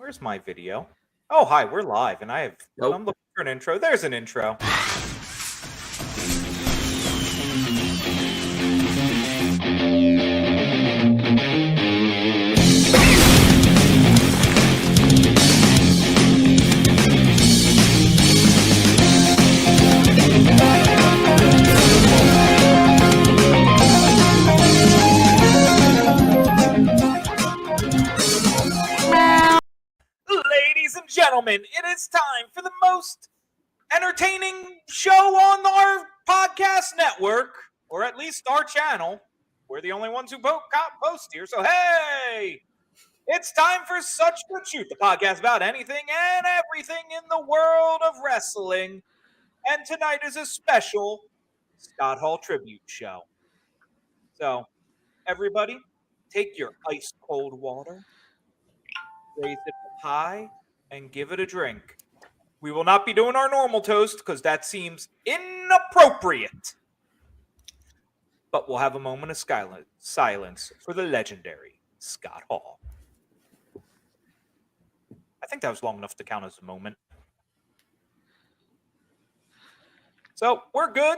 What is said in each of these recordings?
Where's my video? Oh, hi, we're live, and I'm Nope. looking for an intro. There's an intro. Ladies and gentlemen, it is time for the most entertaining show on our podcast network, or at least our channel. We're the only ones who post here, so hey! It's time for Such Good Shoot, the podcast about anything and everything in the world of wrestling. And tonight is a special Scott Hall tribute show. So, everybody, take your ice cold water, raise it up high, and give it a drink. We will not be doing our normal toast because that seems inappropriate. But we'll have a moment of silence for the legendary Scott Hall. I think that was long enough to count as a moment. So we're good.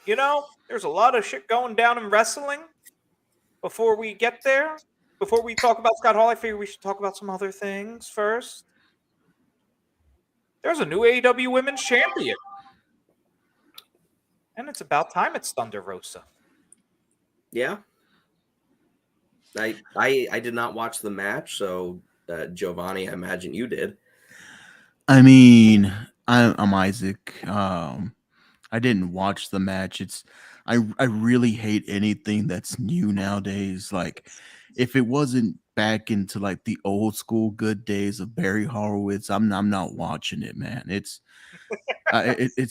You know, there's a lot of shit going down in wrestling. Before we get there, before we talk about Scott Hall, I figure we should talk about some other things first. There's a new AEW Women's Champion. And it's about time it's Thunder Rosa. Yeah. I did not watch the match, so Giovanni, I imagine you did. I mean, I'm Isaac. I didn't watch the match. I really hate anything that's new nowadays. Like, if it wasn't back into like the old school good days of Barry Horowitz, I'm not watching it, man. It's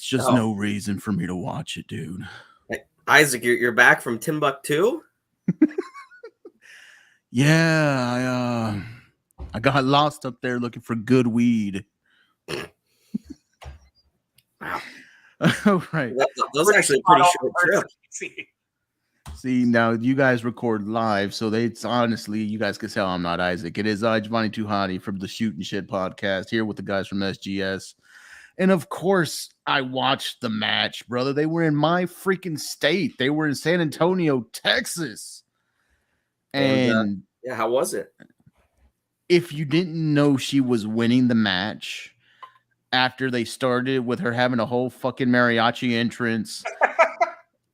just no reason for me to watch it, dude. Isaac, you're back from Timbuktu? Yeah, I got lost up there looking for good weed. Wow. Right. Those are actually a pretty short trip. See, now you guys record live, so it's honestly, you guys can tell I'm not Isaac. It is Giovanni Tuhani from the Shoot and Shit podcast here with the guys from SGS. And of course, I watched the match, brother. They were in my freaking state. They were in San Antonio, Texas. And yeah, how was it? If you didn't know she was winning the match after they started with her having a whole fucking mariachi entrance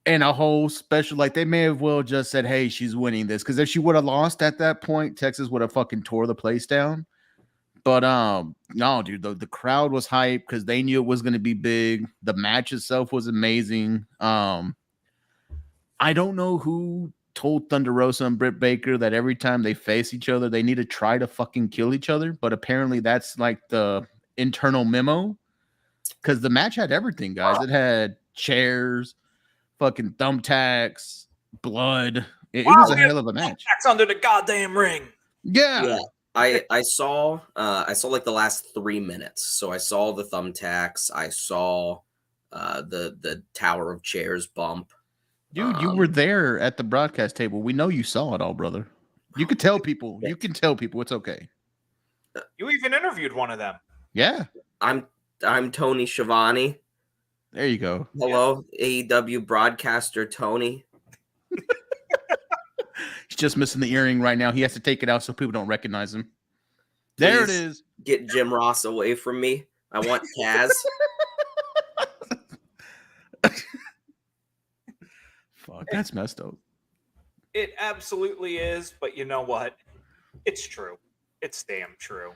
and a whole special, like they may have well just said, hey, she's winning this. Because if she would have lost at that point, Texas would have fucking tore the place down. But no, dude, the crowd was hyped because they knew it was going to be big. The match itself was amazing. I don't know who told Thunder Rosa and Britt Baker that every time they face each other, they need to try to fucking kill each other. But apparently that's like the internal memo, because the match had everything, guys. It had chairs, fucking thumbtacks, blood. It was a hell of a match. Thumbtacks under the goddamn ring. Yeah. I saw like the last 3 minutes. So I saw the thumbtacks. I saw the Tower of Chairs bump. Dude, you were there at the broadcast table. We know you saw it all, brother. You could tell people. You can tell people it's okay. You even interviewed one of them. Yeah. I'm Tony Schiavone. There you go. Hello, AEW broadcaster Tony. He's just missing the earring right now. He has to take it out so people don't recognize him. There it is. Get Jim Ross away from me. I want Taz. Fuck, that's messed up. It absolutely is, but you know what? It's true. It's damn true.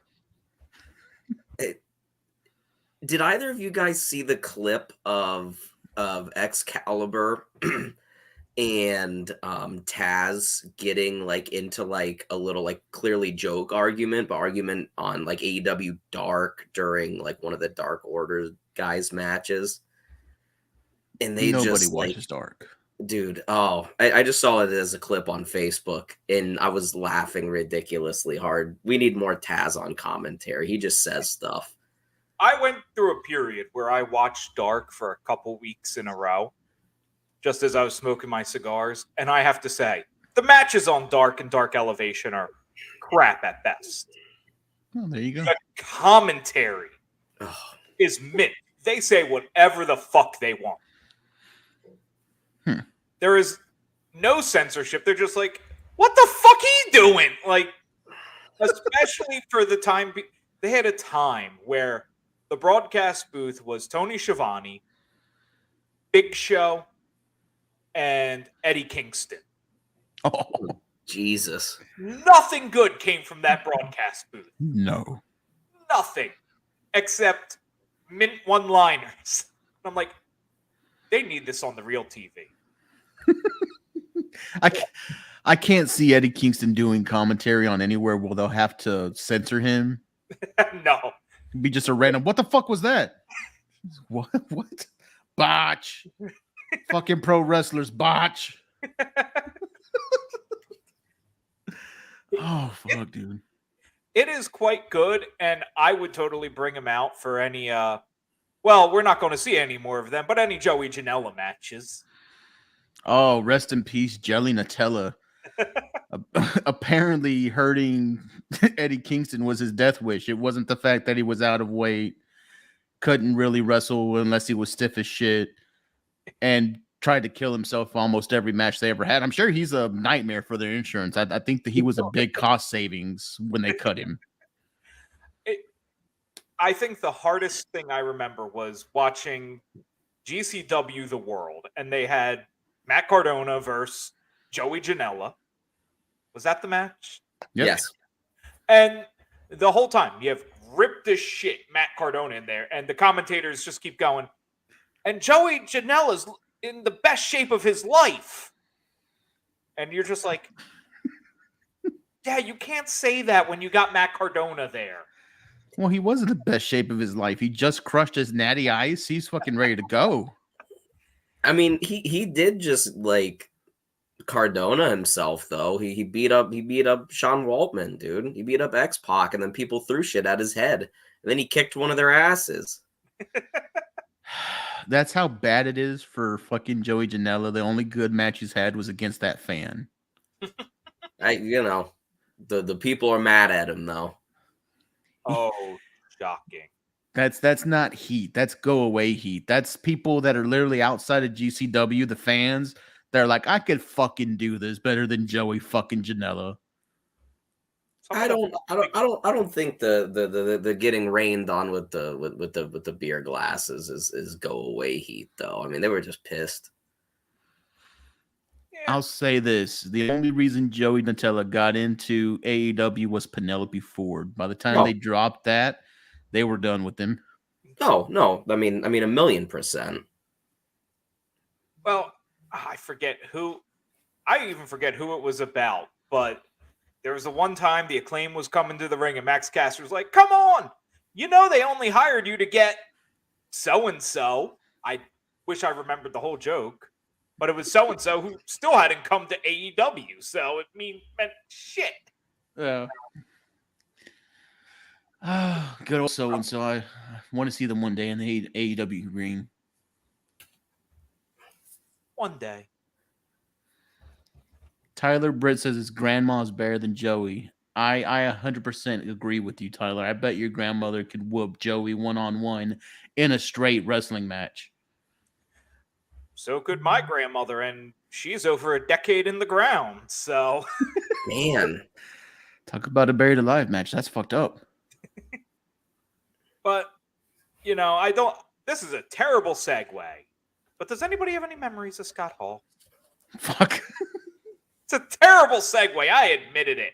Did either of you guys see the clip of Excalibur and Taz getting like into like a little like clearly joke argument on like AEW Dark during like one of the Dark Order guys matches? And they Nobody just watches like, Dark. Dude, I just saw it as a clip on Facebook and I was laughing ridiculously hard. We need more Taz on commentary. He just says stuff. I went through a period where I watched Dark for a couple weeks in a row, just as I was smoking my cigars. And I have to say, the matches on Dark and Dark Elevation are crap at best. Oh, there you go. The commentary Oh, is mint. They say whatever the fuck they want. There is no censorship. They're just like, what the fuck he doing? Like, especially for the time. They had a time where the broadcast booth was Tony Schiavone, Big Show, and Eddie Kingston. Oh, Jesus. Nothing good came from that broadcast booth. no. Nothing. Except mint one-liners. I'm like, they need this on the real TV. I can't see Eddie Kingston doing commentary on anywhere where they'll have to censor him. No. It'd be just a random, what the fuck was that? What? Botch. Fucking pro wrestlers, botch. Oh, fuck, dude. It is quite good, and I would totally bring him out for any, well, we're not going to see any more of them, but any Joey Janella matches. Oh, rest in peace, Jelly Nutella. Apparently, hurting Eddie Kingston was his death wish. It wasn't the fact that he was out of weight, couldn't really wrestle unless he was stiff as shit, and tried to kill himself almost every match they ever had. I'm sure he's a nightmare for their insurance. I think that he was a big cost savings when they cut him. I think the hardest thing I remember was watching GCW The World, and they had Matt Cardona versus Joey Janela. Was that the match? Yep. Yes. And the whole time, you have ripped as shit Matt Cardona in there, and the commentators just keep going. And Joey Janela's in the best shape of his life. And you're just like, yeah, you can't say that when you got Matt Cardona there. Well, he was in the best shape of his life. He just crushed his natty ice. He's fucking ready to go. I mean, he did just like Cardona himself though. He beat up Sean Waltman, dude. He beat up X-Pac, and then people threw shit at his head. And then he kicked one of their asses. That's how bad it is for fucking Joey Janela. The only good match he's had was against that fan. The people are mad at him though. Oh, shocking. That's not heat. That's go away heat. That's people that are literally outside of GCW, the fans. They're like, I could fucking do this better than Joey fucking Janela. I don't think the getting rained on with the beer glasses is go away heat though. I mean, they were just pissed. Yeah. I'll say this. The only reason Joey Nutella got into AEW was Penelope Ford. By the time they dropped that, they were done with him. No. I mean 1,000,000%. Well, I even forget who it was about, but there was the one time the Acclaim was coming to the ring and Max Caster was like, come on, they only hired you to get so-and-so. I wish I remembered the whole joke, but it was so-and-so who still hadn't come to AEW, so it meant shit. Yeah. Good old so-and-so. I want to see them one day in the AEW ring. One day. Tyler Britt says his grandma's better than Joey. I 100% agree with you, Tyler. I bet your grandmother could whoop Joey one-on-one in a straight wrestling match. So could my grandmother, and she's over a decade in the ground, so... Man. Talk about a buried alive match. That's fucked up. But, this is a terrible segue. But does anybody have any memories of Scott Hall? Fuck. It's a terrible segue. I admitted it.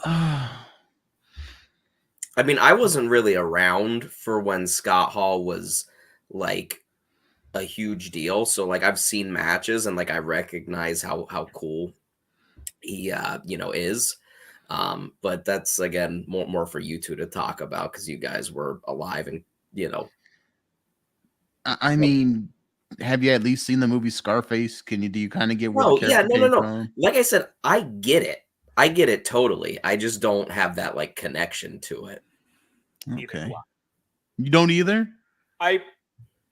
I mean, I wasn't really around for when Scott Hall was like a huge deal. So like I've seen matches and like I recognize how cool he is. But that's again more for you two to talk about because you guys were alive and I mean, have you at least seen the movie Scarface? Do you kind of get where the character came from? Like I said, I get it totally. I just don't have that like connection to it. Okay. You don't either? I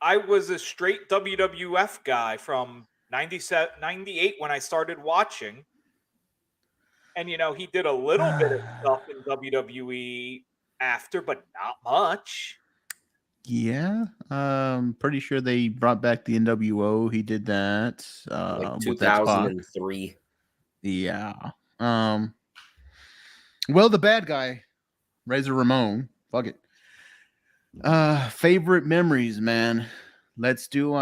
was a straight WWF guy from 97, 98 when I started watching. And he did a little bit of stuff in WWE after, but not much. Yeah, pretty sure they brought back the NWO. He did that. Like With that Pac. 2003. Yeah. Well, the bad guy, Razor Ramon. Fuck it. Favorite memories, man. Let's do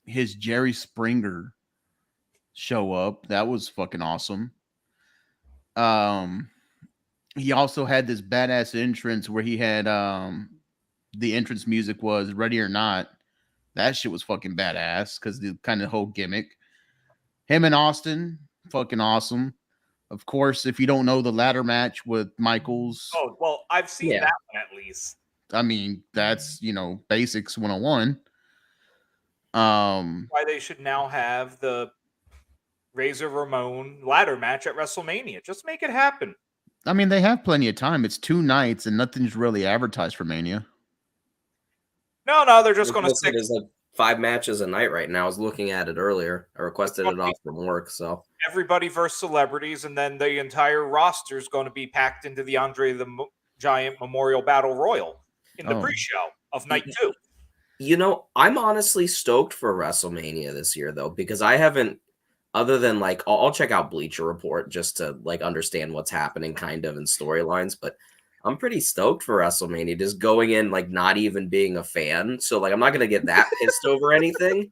his Jerry Springer show up. That was fucking awesome. He also had this badass entrance where he had the entrance music was Ready or Not. That shit was fucking badass because the kind of whole gimmick. Him and Austin, fucking awesome. Of course, if you don't know the ladder match with Michaels. Oh, well, I've seen that one at least. I mean, that's, basics 101. Why they should now have the Razor Ramon ladder match at WrestleMania. Just make it happen. I mean, they have plenty of time. It's 2 nights and nothing's really advertised for Mania. No, they're just going to stick. There's like 5 matches a night right now. I was looking at it earlier. I requested it off from work, so everybody versus celebrities, and then the entire roster is going to be packed into the Andre the Giant Memorial Battle Royal in the pre-show of night 2. I'm honestly stoked for WrestleMania this year, though, because I haven't, other than like, I'll check out Bleacher Report just to like understand what's happening kind of in storylines, but I'm pretty stoked for WrestleMania, just going in like not even being a fan. So like, I'm not going to get that pissed over anything.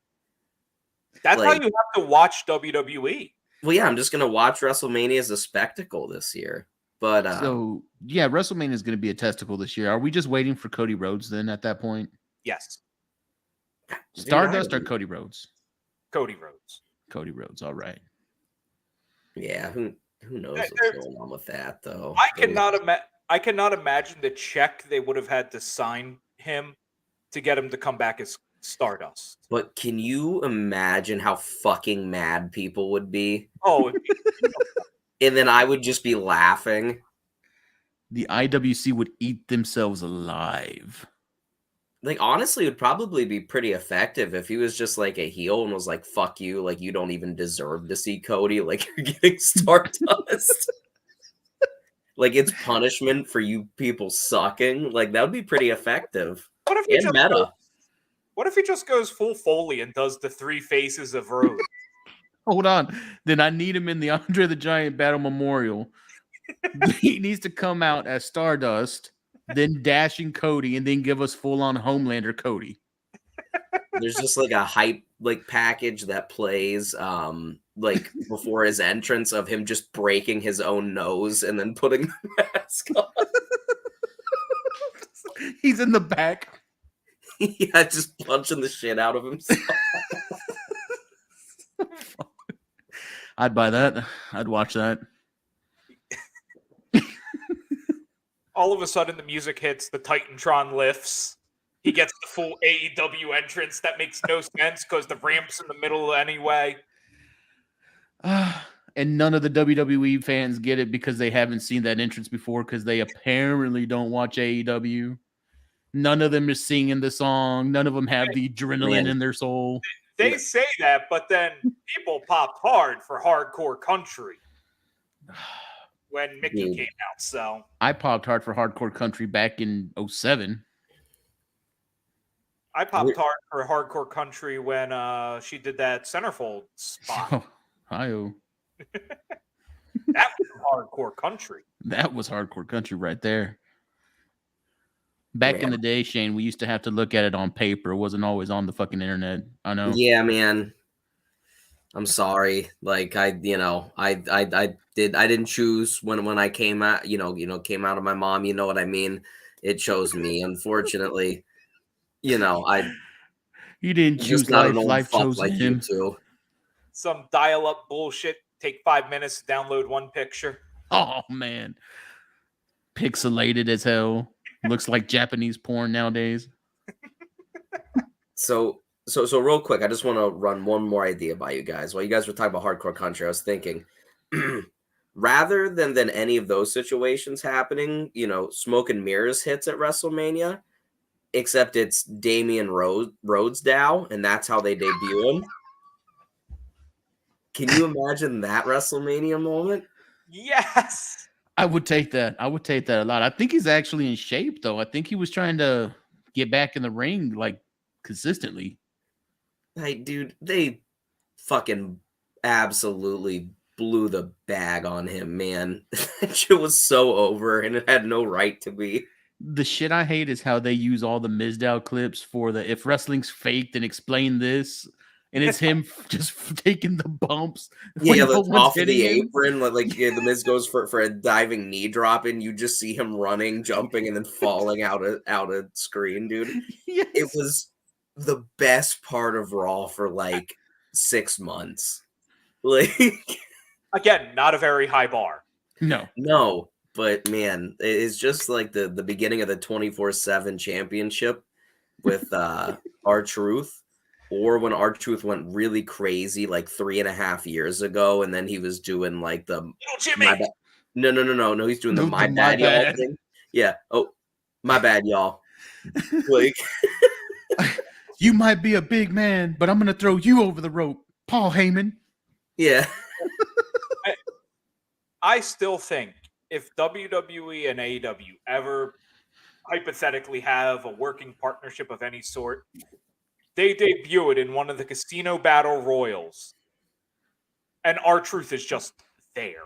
That's how you have to watch WWE. Well, yeah, I'm just going to watch WrestleMania as a spectacle this year. But so yeah, WrestleMania is going to be a testicle this year. Are we just waiting for Cody Rhodes then at that point? Yes. Stardust or Cody Rhodes? Cody Rhodes. Cody Rhodes. All right. Yeah. Who knows what's going on with that though? I cannot imagine the check they would have had to sign him to get him to come back as Stardust. But can you imagine how fucking mad people would be? Oh. And then I would just be laughing. The IWC would eat themselves alive. Like, honestly, it would probably be pretty effective if he was just like a heel and was like, fuck you, like, you don't even deserve to see Cody, like, you're getting Stardust. Like, it's punishment for you people sucking. Like, that would be pretty effective. What if he just goes full Foley and does the 3 faces of Rhodes? Hold on. Then I need him in the Andre the Giant Battle Memorial. He needs to come out as Stardust, then dashing Cody, and then give us full-on Homelander Cody. There's just like a hype like package that plays like before his entrance of him just breaking his own nose and then putting the mask on. He's in the back. Yeah, just punching the shit out of himself. I'd buy that. I'd watch that. All of a sudden, the music hits, the Titantron lifts. He gets the full AEW entrance. That makes no sense because the ramp's in the middle anyway. And none of the WWE fans get it because they haven't seen that entrance before because they apparently don't watch AEW. None of them are singing the song. None of them have the adrenaline in their soul. They say that, but then people popped hard for Hardcore Country when Mickey came out. So I popped hard for Hardcore Country back in 2007. I popped hard for Hardcore Country when she did that centerfold spot. Oh, hi-oh. That was Hardcore Country. That was Hardcore Country right there. Back in the day, Shane, we used to have to look at it on paper. It wasn't always on the fucking internet. I know. Yeah, man. I'm sorry. Like I didn't choose when I came out, came out of my mom, you know what I mean? It chose me, unfortunately. He didn't choose life. Life chose like him. You too. Some dial-up bullshit. Take 5 minutes to download one picture. Oh man, pixelated as hell. Looks like Japanese porn nowadays. So real quick, I just want to run one more idea by you guys. While you guys were talking about Hardcore Country, I was thinking, rather than any of those situations happening, Smoke and Mirrors hits at WrestleMania, except it's Damien Rhodes-Dow, and that's how they debut him. Can you imagine that WrestleMania moment? Yes. I would take that. I would take that a lot. I think he's actually in shape, though. I think he was trying to get back in the ring like consistently. Hey, dude, they fucking absolutely blew the bag on him, man. That shit was so over, and it had no right to be. The shit I hate is how they use all the Mizdow clips for the if wrestling's fake, then explain this. And it's him just taking the bumps when Yeah, no that's one's off of hitting the him. apron. Yeah, the Miz goes for a diving knee drop, and you just see him running, jumping, and then falling out of screen, dude. Yes. It was the best part of Raw for like 6 months. Like, Again, not a very high bar. No. but man, it's just like the beginning of the 24/7 championship with R-Truth, or when R-Truth went really crazy like 3.5 years ago, and then he was doing like the Little Jimmy. my bad. No, he's doing the No, my the bad my y'all bad. thing. Yeah. Oh, my bad, y'all. Like, You might be a big man, but I'm gonna throw you over the rope, Paul Heyman. yeah. I still think if WWE and AEW ever hypothetically have a working partnership of any sort, they debut it in one of the casino battle royals, and R-Truth is just there.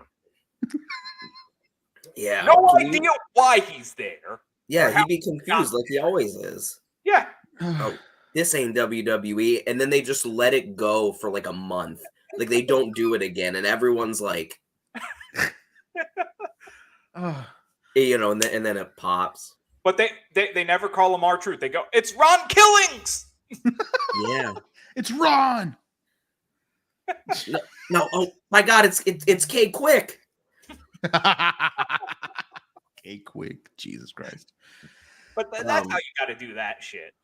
Yeah. No idea why he's there. Yeah, or how he'd be confused like he always is. Yeah. Oh, this ain't WWE. And then they just let it go for like a month. Like they don't do it again. And everyone's like, and then it pops. But they never call him R-Truth. They go, it's Ron Killings! Yeah. It's Ron. No, oh my God, it's K Quick. Okay, quick. Jesus Christ. But that's how you got to do that shit.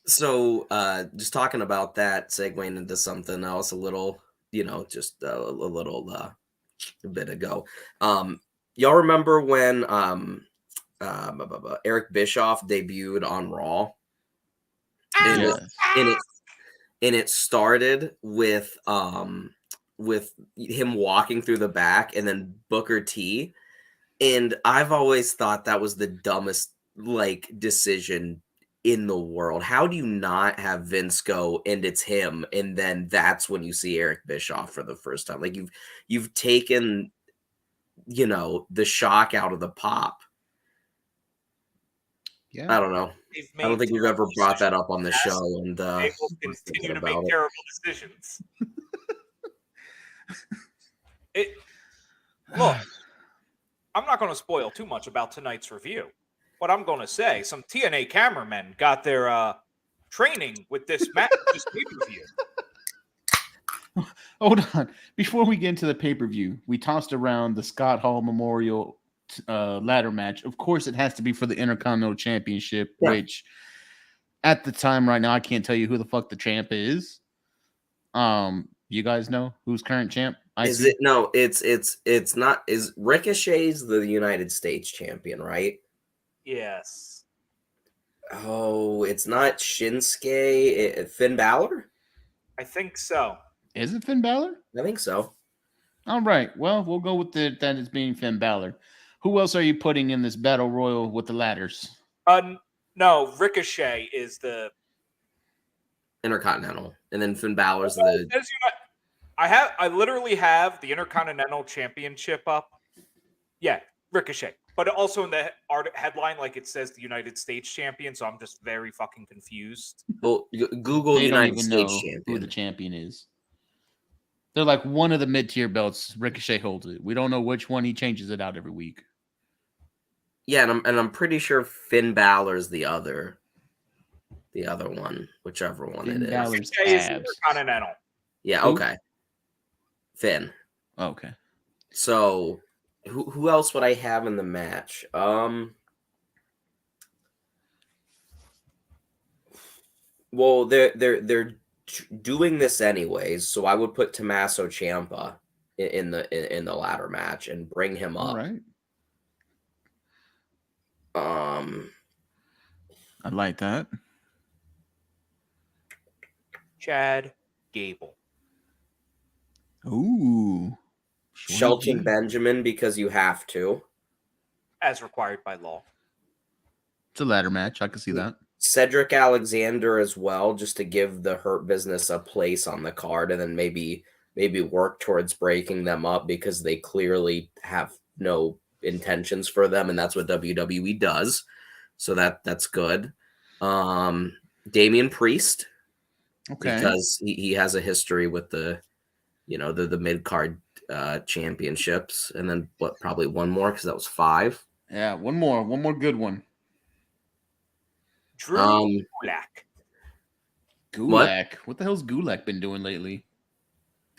So, just talking about that, segueing into something else a little, just a little a bit ago. Y'all remember when Eric Bischoff debuted on Raw? And, and it started with him walking through the back and then Booker T. And I've always thought that was the dumbest decision in the world. How do you not have Vince go and it's him, and then that's when you see Eric Bischoff for the first time? Like you've taken the shock out of the pop. Yeah. I don't know. I don't think we've ever brought that up on the show, and they will continue to make terrible decisions. Look, I'm not going to spoil too much about tonight's review. What I'm going to say, some TNA cameramen got their training with this match, this pay-per-view. Hold on. Before we get into the pay-per-view, we tossed around the Scott Hall Memorial ladder match. Of course, it has to be for the Intercontinental Championship, which at the time right now, I can't tell you who the fuck the champ is. You guys know who's current champ? Is it? No, it's not. Is Ricochet's the United States champion, right? Yes. Oh, it's not Shinsuke. Finn Balor? I think so. Is it Finn Balor? I think so. All right. Well, we'll go with that as being Finn Balor. Who else are you putting in this battle royal with the ladders? No, Ricochet is the Intercontinental, and then Finn Balor's I literally have the Intercontinental Championship up. Yeah, Ricochet. But also in the headline, it says the United States champion, so I'm just very fucking confused. Well, Google they United don't even States know champion. who the champion is. They're like one of the mid-tier belts. Ricochet holds it. We don't know which one. He changes it out every week. Yeah, and I'm pretty sure Finn Balor's the other one, whichever one Finn it is. Balor's Ricochet is Intercontinental. Yeah, Who? okay. Finn. Okay. So, who else would I have in the match? Well, they're doing this anyways, so I would put Tommaso Ciampa in the ladder match and bring him up. All right. I like that. Chad Gable. Ooh. Shelton Benjamin because you have to. as required by law. It's a ladder match. I can see that. Cedric Alexander as well, just to give the Hurt Business a place on the card, and then maybe work towards breaking them up because they clearly have no intentions for them, and that's what WWE does. So that's good. Damien Priest, because he has a history with the mid card championships, and then probably one more because that was 5. Yeah, one more good one. Drew Gulak. Gulak. What the hell's Gulak been doing lately?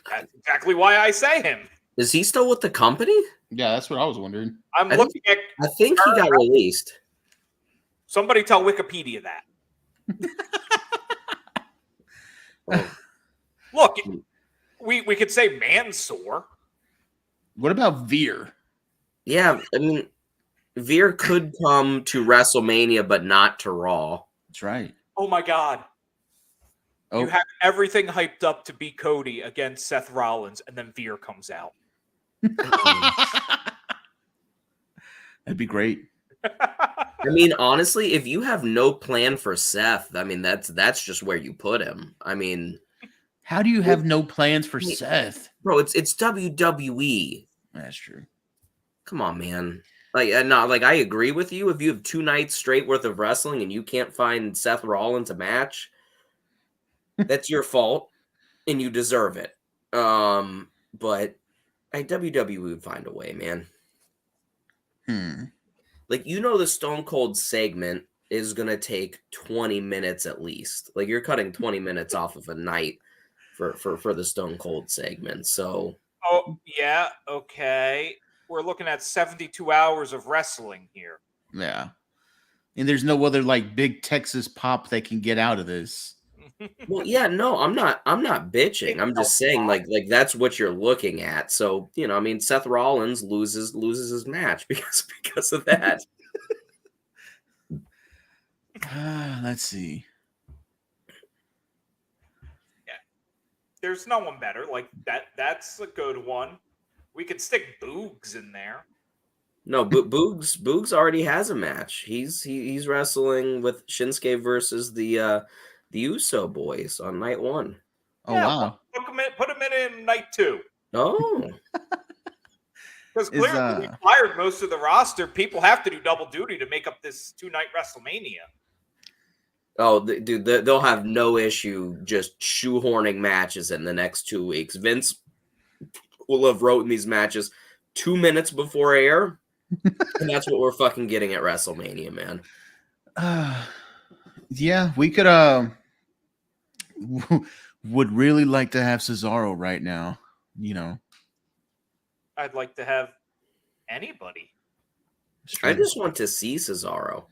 That's exactly why I say him. Is he still with the company? Yeah, that's what I was wondering. I think he got released. Somebody tell Wikipedia that. Look, we could say Mansoor. What about Veer? Yeah, I mean, Veer could come to WrestleMania, but not to Raw. That's right. Oh my God. Oh. You have everything hyped up to beat Cody against Seth Rollins, and then Veer comes out. That'd be great. I mean, honestly, if you have no plan for Seth, I mean, that's just where you put him. I mean, how do you have no plans for Seth? Bro, it's WWE. That's true. Come on, man. I agree with you. If you have 2 nights straight worth of wrestling and you can't find Seth Rollins a match, that's your fault, and you deserve it. But WWE would find a way, man. Like, the Stone Cold segment is gonna take 20 minutes at least. Like, you're cutting 20 minutes off of a night for the Stone Cold segment. So. Oh yeah, okay. We're looking at 72 hours of wrestling here. Yeah, and there's no other big Texas pop they can get out of this. Well, yeah, no, I'm not bitching. I'm just saying, like that's what you're looking at. So, I mean, Seth Rollins loses his match because of that. Let's see. Yeah, there's no one better. Like that. That's a good one. We could stick Boogs in there. No, Boogs already has a match. He's wrestling with Shinsuke versus the Uso boys on night 1. Oh, yeah, wow. Put him in night 2. Oh. Because clearly we fired most of the roster. People have to do double duty to make up this 2-night WrestleMania. Oh, dude, they'll have no issue just shoehorning matches in the next 2 weeks. Vince will have written these matches 2 minutes before air, and that's what we're fucking getting at WrestleMania, man. Yeah, we could would really like to have Cesaro right now, I'd like to have anybody. I just want to see Cesaro.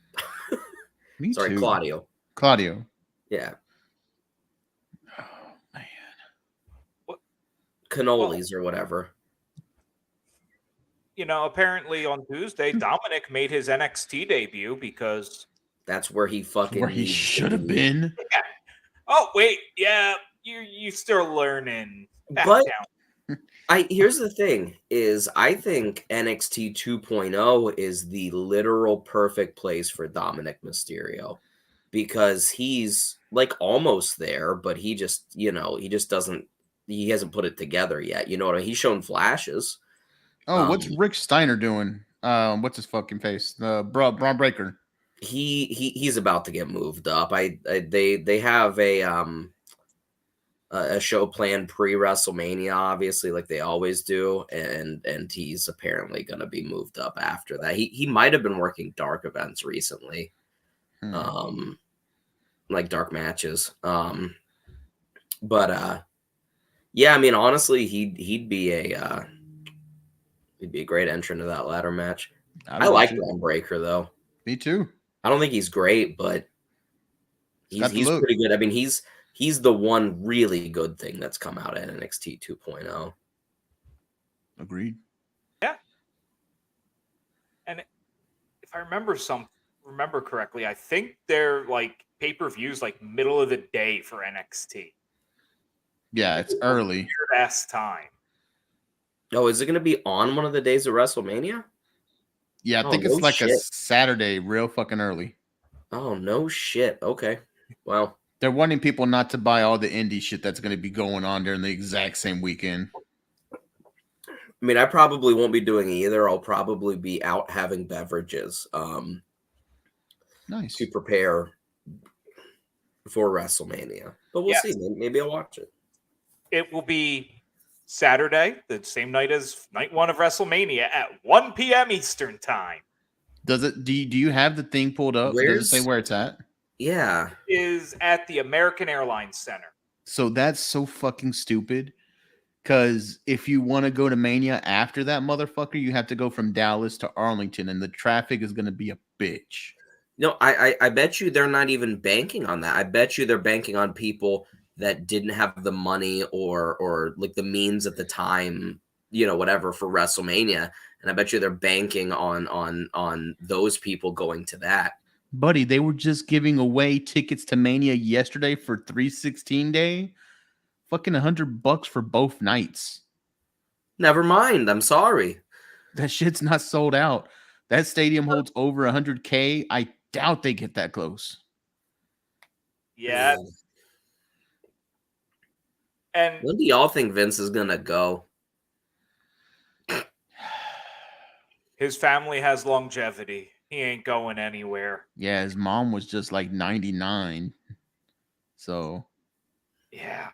Me Sorry, too. Claudio. Yeah. Oh, man. What? Cannolis or whatever. Apparently on Tuesday, Dominic made his NXT debut because that's where he should have been. Yeah. Oh, wait. Yeah, you still learning. But here's the thing is I think NXT 2.0 is the literal perfect place for Dominic Mysterio. Because he's almost there, but he just, he hasn't put it together yet. You know what I mean? He's shown flashes. Oh, what's Rick Steiner doing? What's his fucking face? Braun Breaker. He's about to get moved up. They have a show planned pre-WrestleMania, obviously, like they always do, and he's apparently going to be moved up after that. He might have been working dark events recently. Like dark matches. But yeah, I mean, honestly, he'd be a great entrant to that ladder match. I like Braun Breaker though. Me too. I don't think he's great, but he's pretty good. I mean, he's the one really good thing that's come out at NXT 2.0. Agreed. Yeah. And if I remember correctly, I think they're pay-per-views middle of the day for NXT. Yeah, it's early. Weird ass time. Oh, is it going to be on one of the days of WrestleMania? Yeah, I Oh, think no it's like a shit. Saturday, real fucking early. Oh, no shit. Okay. Well, They're wanting people not to buy all the indie shit that's going to be going on during the exact same weekend. I mean, I probably won't be doing either. I'll probably be out having beverages Nice. to prepare for WrestleMania. But we'll Yes. see. Maybe I'll watch it. It will be Saturday, the same night as night one of WrestleMania at 1 p.m. Eastern time. Does it? Do you have the thing pulled up? Does it say Where's- where it's at? Yeah. Is at the American Airlines Center. So that's so fucking stupid. Because if you want to go to Mania after that motherfucker, you have to go from Dallas to Arlington, and the traffic is going to be a bitch. No, I bet you they're not even banking on that. I bet you they're banking on people that didn't have the money or like the means at the time, whatever, for WrestleMania. And I bet you they're banking on those people going to that. Buddy, they were just giving away tickets to Mania yesterday for 316 day. Fucking $100 for both nights. Never mind. I'm sorry. That shit's not sold out. That stadium holds over 100K. I doubt they get that close. Yeah. Man. And When do y'all think Vince is gonna go? his family has longevity. He ain't going anywhere. Yeah, his mom was just like 99. So, Yeah.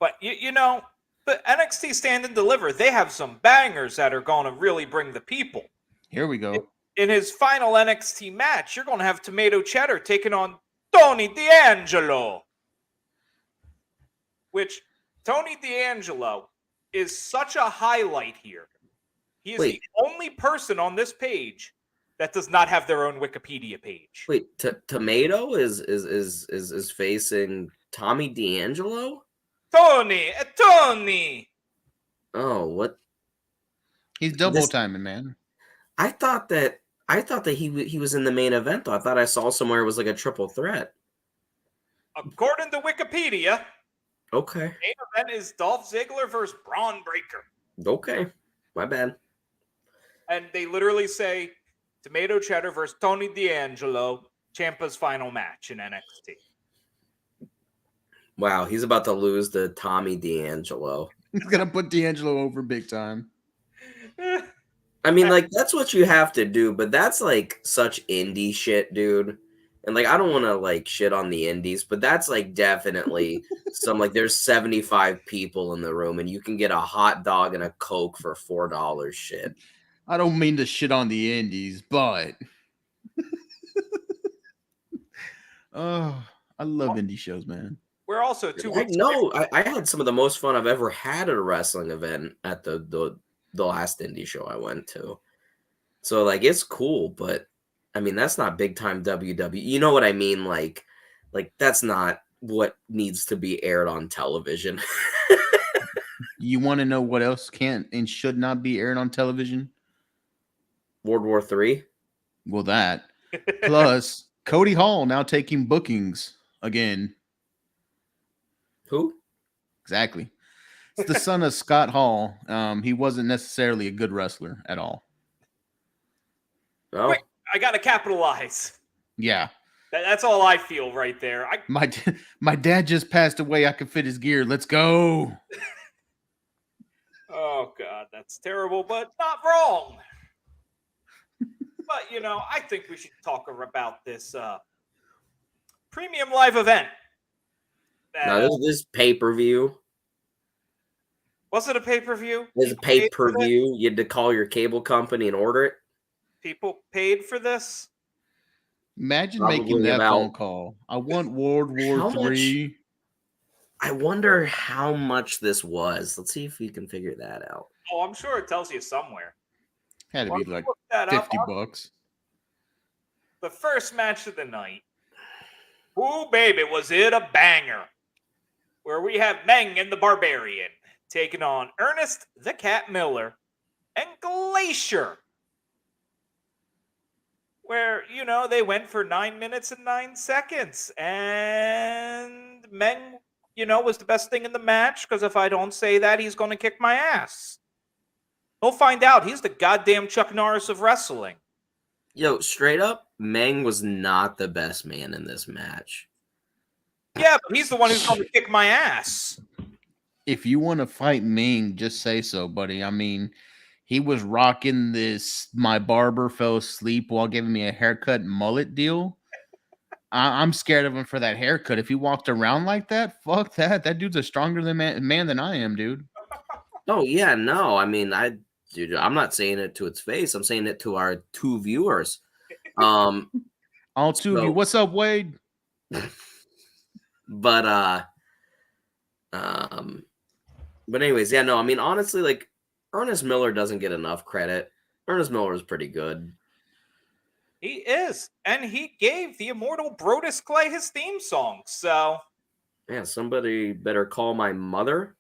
But, you know, the NXT Stand and Deliver, they have some bangers that are going to really bring the people. here we go. In his final NXT match, you're going to have Tomato Cheddar taking on Tony D'Angelo. Which, Tony D'Angelo is such a highlight here. He is Wait. the only person on this page that does not have their own Wikipedia page. Wait, Tomato is facing Tommy D'Angelo? Tony! Tony! Oh, what? He's double timing, man. I thought that he was in the main event though. I thought I saw somewhere it was like a triple threat. According to Wikipedia, Okay. main event is Dolph Ziggler versus Braun Breaker. Okay. My bad. And they literally say Tomato Cheddar versus Tony D'Angelo, Ciampa's final match in NXT. Wow, he's about to lose to Tommy D'Angelo. He's going to put D'Angelo over big time. I mean, like, that's what you have to do, but that's like such indie shit, dude. And like, I don't want to like shit on the indies, but that's like definitely some like there's 75 people in the room and you can get a hot dog and a Coke for $4 shit. I don't mean to shit on the indies, but oh, I love indie shows, man. We're also 2 weeks. I had some of the most fun I've ever had at a wrestling event at the last indie show I went to. So like it's cool, but I mean that's not big time WWE. You know what I mean? Like that's not what needs to be aired on television. You want to know what else can't and should not be aired on television? World War III. Well, that plus Cody Hall now taking bookings again. Who? Exactly. It's the son of Scott Hall. He wasn't necessarily a good wrestler at all. Oh, Wait, I got to capitalize. Yeah. That's all I feel right there. My dad just passed away. I could fit his gear. Let's go. Oh, God, that's terrible, but not wrong. But, you know, I think we should talk about this premium live event. no, this pay-per-view. Was it a pay-per-view? This pay-per-view. You had to call your cable company and order it. People paid for this? Imagine Probably making that about- phone call. I want World War How much- III. I wonder how much this was. Let's see if we can figure that out. Oh, I'm sure it tells you somewhere. Had to Why be don't you like look that up? $50. The first match of the night. Ooh, baby, was it a banger. Where we have Meng and the Barbarian taking on Ernest the Cat Miller and Glacier. Where, you know, they went for 9 minutes and 9 seconds. And Meng, you know, was the best thing in the match. Because if I don't say that, he's going to kick my ass. He'll find out. He's the goddamn Chuck Norris of wrestling. Yo, straight up, Meng was not the best man in this match. Yeah, but he's the one who's going to kick my ass. If you want to fight Ming, just say so, buddy. I mean, he was rocking this "my barber fell asleep while giving me a haircut" mullet deal. I'm scared of him for that haircut. If he walked around like that, fuck that. That dude's a stronger man than I am, dude. Oh yeah, no. I mean, dude, I'm not saying it to its face. I'm saying it to our 2 viewers. All 2 of you. What's up, Wade? But anyways, yeah, no. I mean, honestly, like Ernest Miller doesn't get enough credit. Ernest Miller is pretty good. He is, and he gave the immortal Brodus Clay his theme song. So, yeah, somebody better call my mother.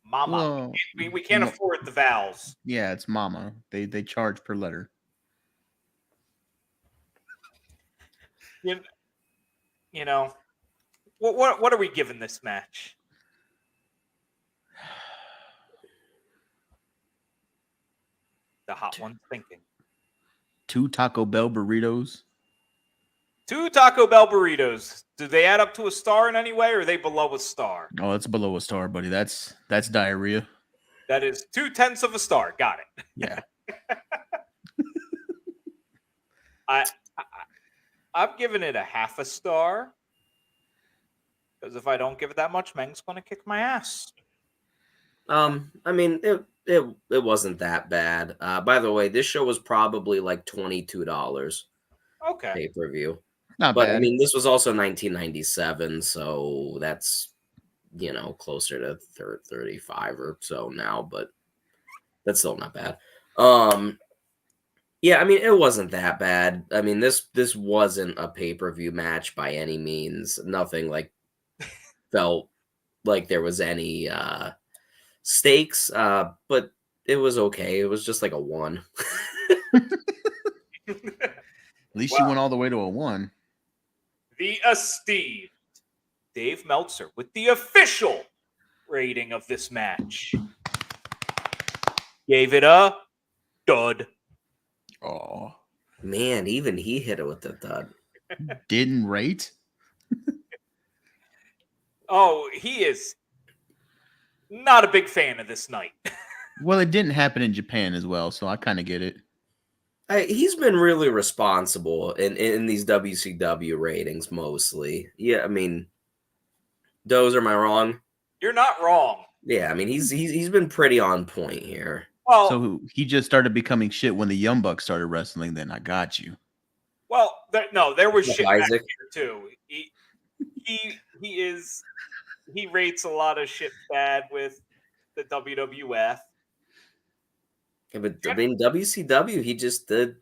Mama. Well, we can't afford the vowels. Yeah, it's Mama. They charge per letter. You know, what are we giving this match? The hot one's thinking. 2 Taco Bell burritos. 2 Taco Bell burritos. Do they add up to a star in any way, or are they below a star? Oh, it's below a star, buddy. That's diarrhea. That is 2/10 of a star. Got it. Yeah. I'm giving it a half a star because if I don't give it that much, Meng's going to kick my ass. I mean, it wasn't that bad. By the way, this show was probably like $22. Okay. Pay-per-view. Not But bad. I mean, this was also 1997, so that's closer to 35 or so now, but that's still not bad. Yeah, I mean, it wasn't that bad. I mean, this wasn't a pay-per-view match by any means. Nothing like felt like there was any stakes, but it was okay. It was just like a 1. At least you went all the way to a 1. The esteemed Dave Meltzer with the official rating of this match gave it a dud. Oh, Man, even he hit it with the thud. didn't rate? Oh, he is not a big fan of this night. Well, it didn't happen in Japan as well, so I kind of get it. He's been really responsible in these WCW ratings mostly. Yeah, I mean, Doze, am I wrong? You're not wrong. Yeah, I mean he's been pretty on point here. Well, So he just started becoming shit when the Young Bucks started wrestling. Then I got you. well, there was With shit back Isaac. here too. He rates a lot of shit bad with the WWF. Yeah, but I mean WCW, he just did.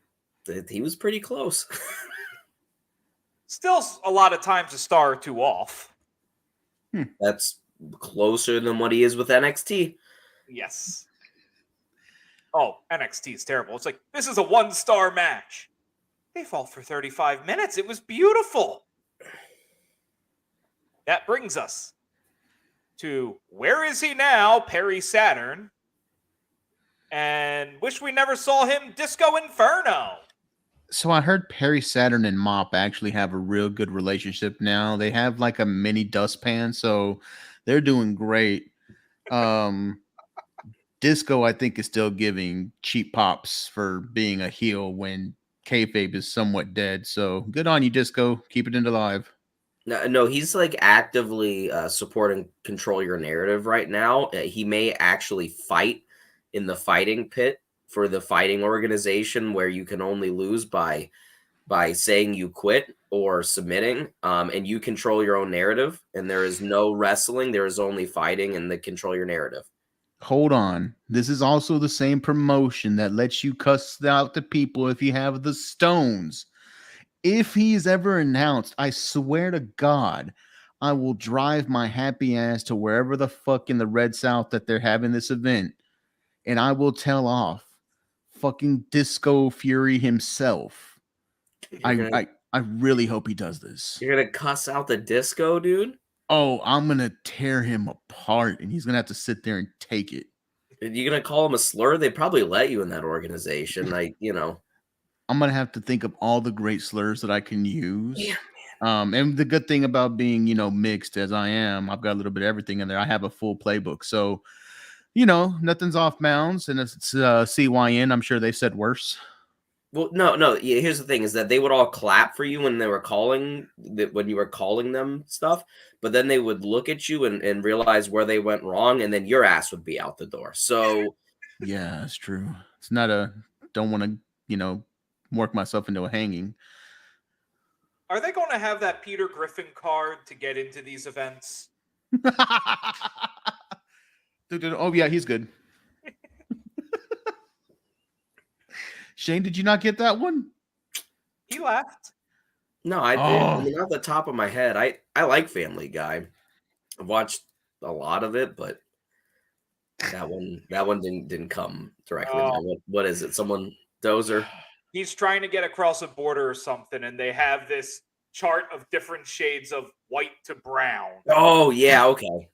He was pretty close. Still a lot of times a star or 2 off. That's closer than what he is with NXT. Yes. Oh, NXT is terrible. It's like, this is a 1-star match. They fought for 35 minutes. It was beautiful. That brings us to where is he now, Perry Saturn, and wish we never saw him, Disco Inferno. So I heard Perry Saturn and Mop actually have a real good relationship now. They have like a mini dustpan, so they're doing great. Disco, I think, is still giving cheap pops for being a heel when kayfabe is somewhat dead. So good on you, Disco. Keep it alive. No, he's like actively supporting Control Your Narrative right now. He may actually fight in the fighting pit for the fighting organization where you can only lose by saying you quit or submitting, and you control your own narrative. And there is no wrestling. There is only fighting and the Control Your Narrative. Hold on. This is also the same promotion that lets you cuss out the people if you have the stones. If he's ever announced, I swear to God, I will drive my happy ass to wherever the fuck in the Red South that they're having this event, and I will tell off fucking Disco Fury himself. I really hope he does this. You're gonna cuss out the Disco, dude? Oh, I'm gonna tear him apart, and he's gonna have to sit there and take it. You gonna call them a slur? They probably let you in that organization. I'm gonna have to think of all the great slurs that I can use. Yeah, And the good thing about being, mixed as I am, I've got a little bit of everything in there. I have a full playbook, so nothing's off bounds. And if it's CYN, I'm sure they said worse. Well, no. Yeah, here's the thing: is that they would all clap for you when they were when you were calling them stuff, but then they would look at you and realize where they went wrong, and then your ass would be out the door. So Yeah, that's true. It's not don't want to, work myself into a hanging. Are they going to have that Peter Griffin card to get into these events? Oh yeah, he's good. Shane, did you not get that one? He left. no, I Oh. mean, off the top of my head, I like Family Guy. I've watched a lot of it, but that one didn't come directly. To mind. What is it? Someone Dozer? He's trying to get across a border or something, and they have this chart of different shades of white to brown. Oh yeah, okay.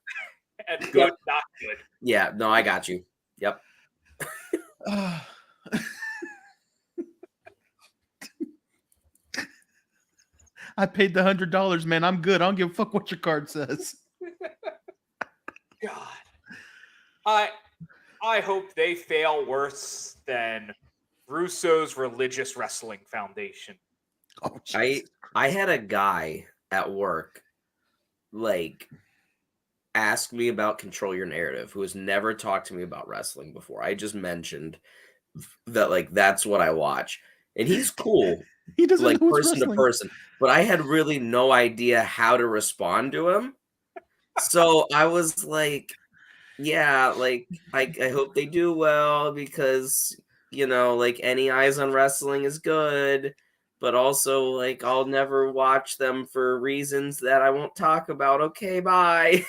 And good, not good. Yeah, no, I got you. Yep. I paid the $100, man. I'm good. I don't give a fuck what your card says. God. I hope they fail worse than Russo's Religious Wrestling Foundation. Oh, I had a guy at work ask me about Control Your Narrative who has never talked to me about wrestling before. I just mentioned that that's what I watch. And he's cool. He doesn't know person to person, but I had really no idea how to respond to him. So I was like, yeah, I hope they do well because any eyes on wrestling is good, but also I'll never watch them for reasons that I won't talk about. Okay, bye.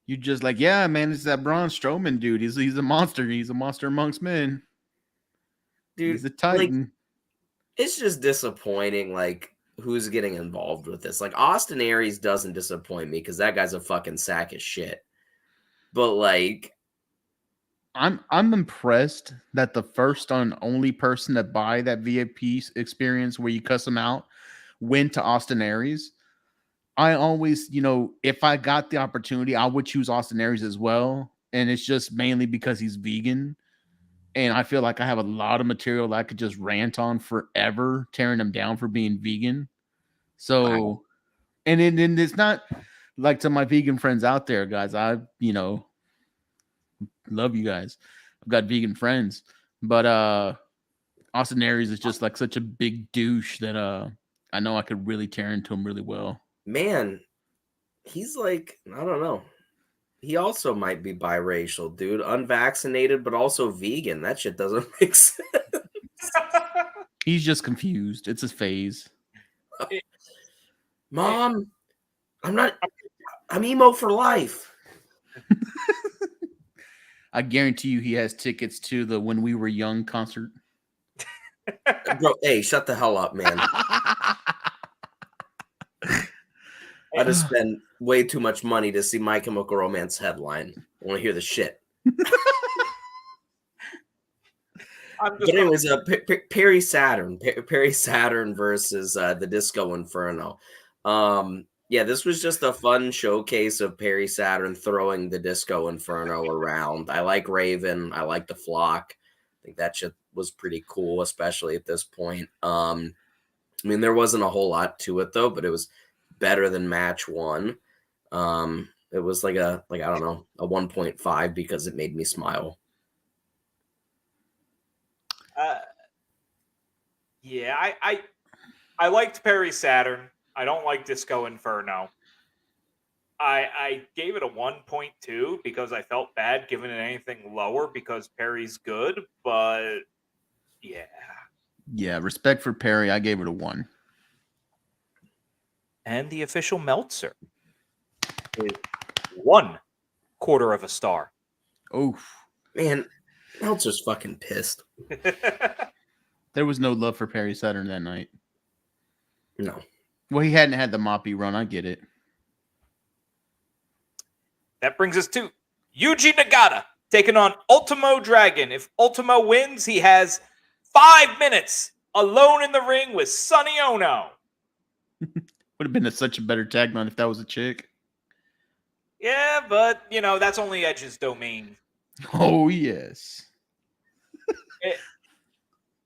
You just yeah, man, it's that Braun Strowman dude. He's a monster. He's a monster amongst men. Dude, he's a titan. It's just disappointing who's getting involved with this. Austin Aries doesn't disappoint me because that guy's a fucking sack of shit. But I'm impressed that the first and only person to buy that VIP experience where you cuss them out went to Austin Aries. I always, if I got the opportunity, I would choose Austin Aries as well. And it's just mainly because he's vegan. And I feel like I have a lot of material that I could just rant on forever, tearing him down for being vegan. So, wow. and then it's not to my vegan friends out there, guys. I, love you guys. I've got vegan friends, but Austin Aries is just such a big douche that I know I could really tear into him really well. Man, he's I don't know. He also might be biracial, dude. Unvaccinated, but also vegan. That shit doesn't make sense. He's just confused. It's his phase. Mom, I'm emo for life. I guarantee you he has tickets to the When We Were Young concert. Bro, hey, shut the hell up, man. I just spent way too much money to see My Chemical Romance headline. I want to hear the shit. But anyways, Perry Saturn versus the Disco Inferno. Yeah, this was just a fun showcase of Perry Saturn throwing the Disco Inferno around. I like Raven. I like the Flock. I think that shit was pretty cool, especially at this point. I mean, there wasn't a whole lot to it though, but it was better than match one. It was I don't know, a 1.5 because it made me smile. Yeah, I liked Perry Saturn. I don't like Disco Inferno. I gave it a 1.2 because I felt bad giving it anything lower because Perry's good, but yeah. Yeah, respect for Perry. I gave it a 1. And the official Meltzer is 1/4 of a star. Oh, man, Meltzer's fucking pissed. There was no love for Perry Saturn that night. No. Well, he hadn't had the Moppy run. I get it. that brings us to Yuji Nagata taking on Ultimo Dragon. If Ultimo wins, he has 5 minutes alone in the ring with Sonny Ono. Would have been such a better tagline if that was a chick. Yeah, but, that's only Edge's domain. Oh, yes.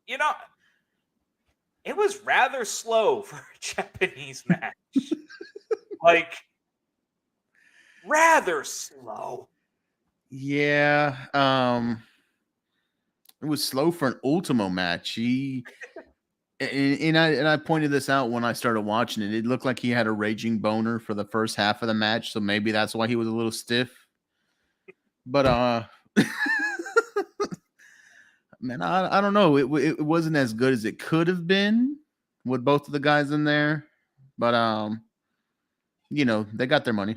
It was rather slow for a Japanese match. Like, rather slow. Yeah. It was slow for an Ultimo match. I pointed this out when I started watching it. It looked like he had a raging boner for the first half of the match, so maybe that's why he was a little stiff. But man, I don't know. It wasn't as good as it could have been with both of the guys in there. But they got their money.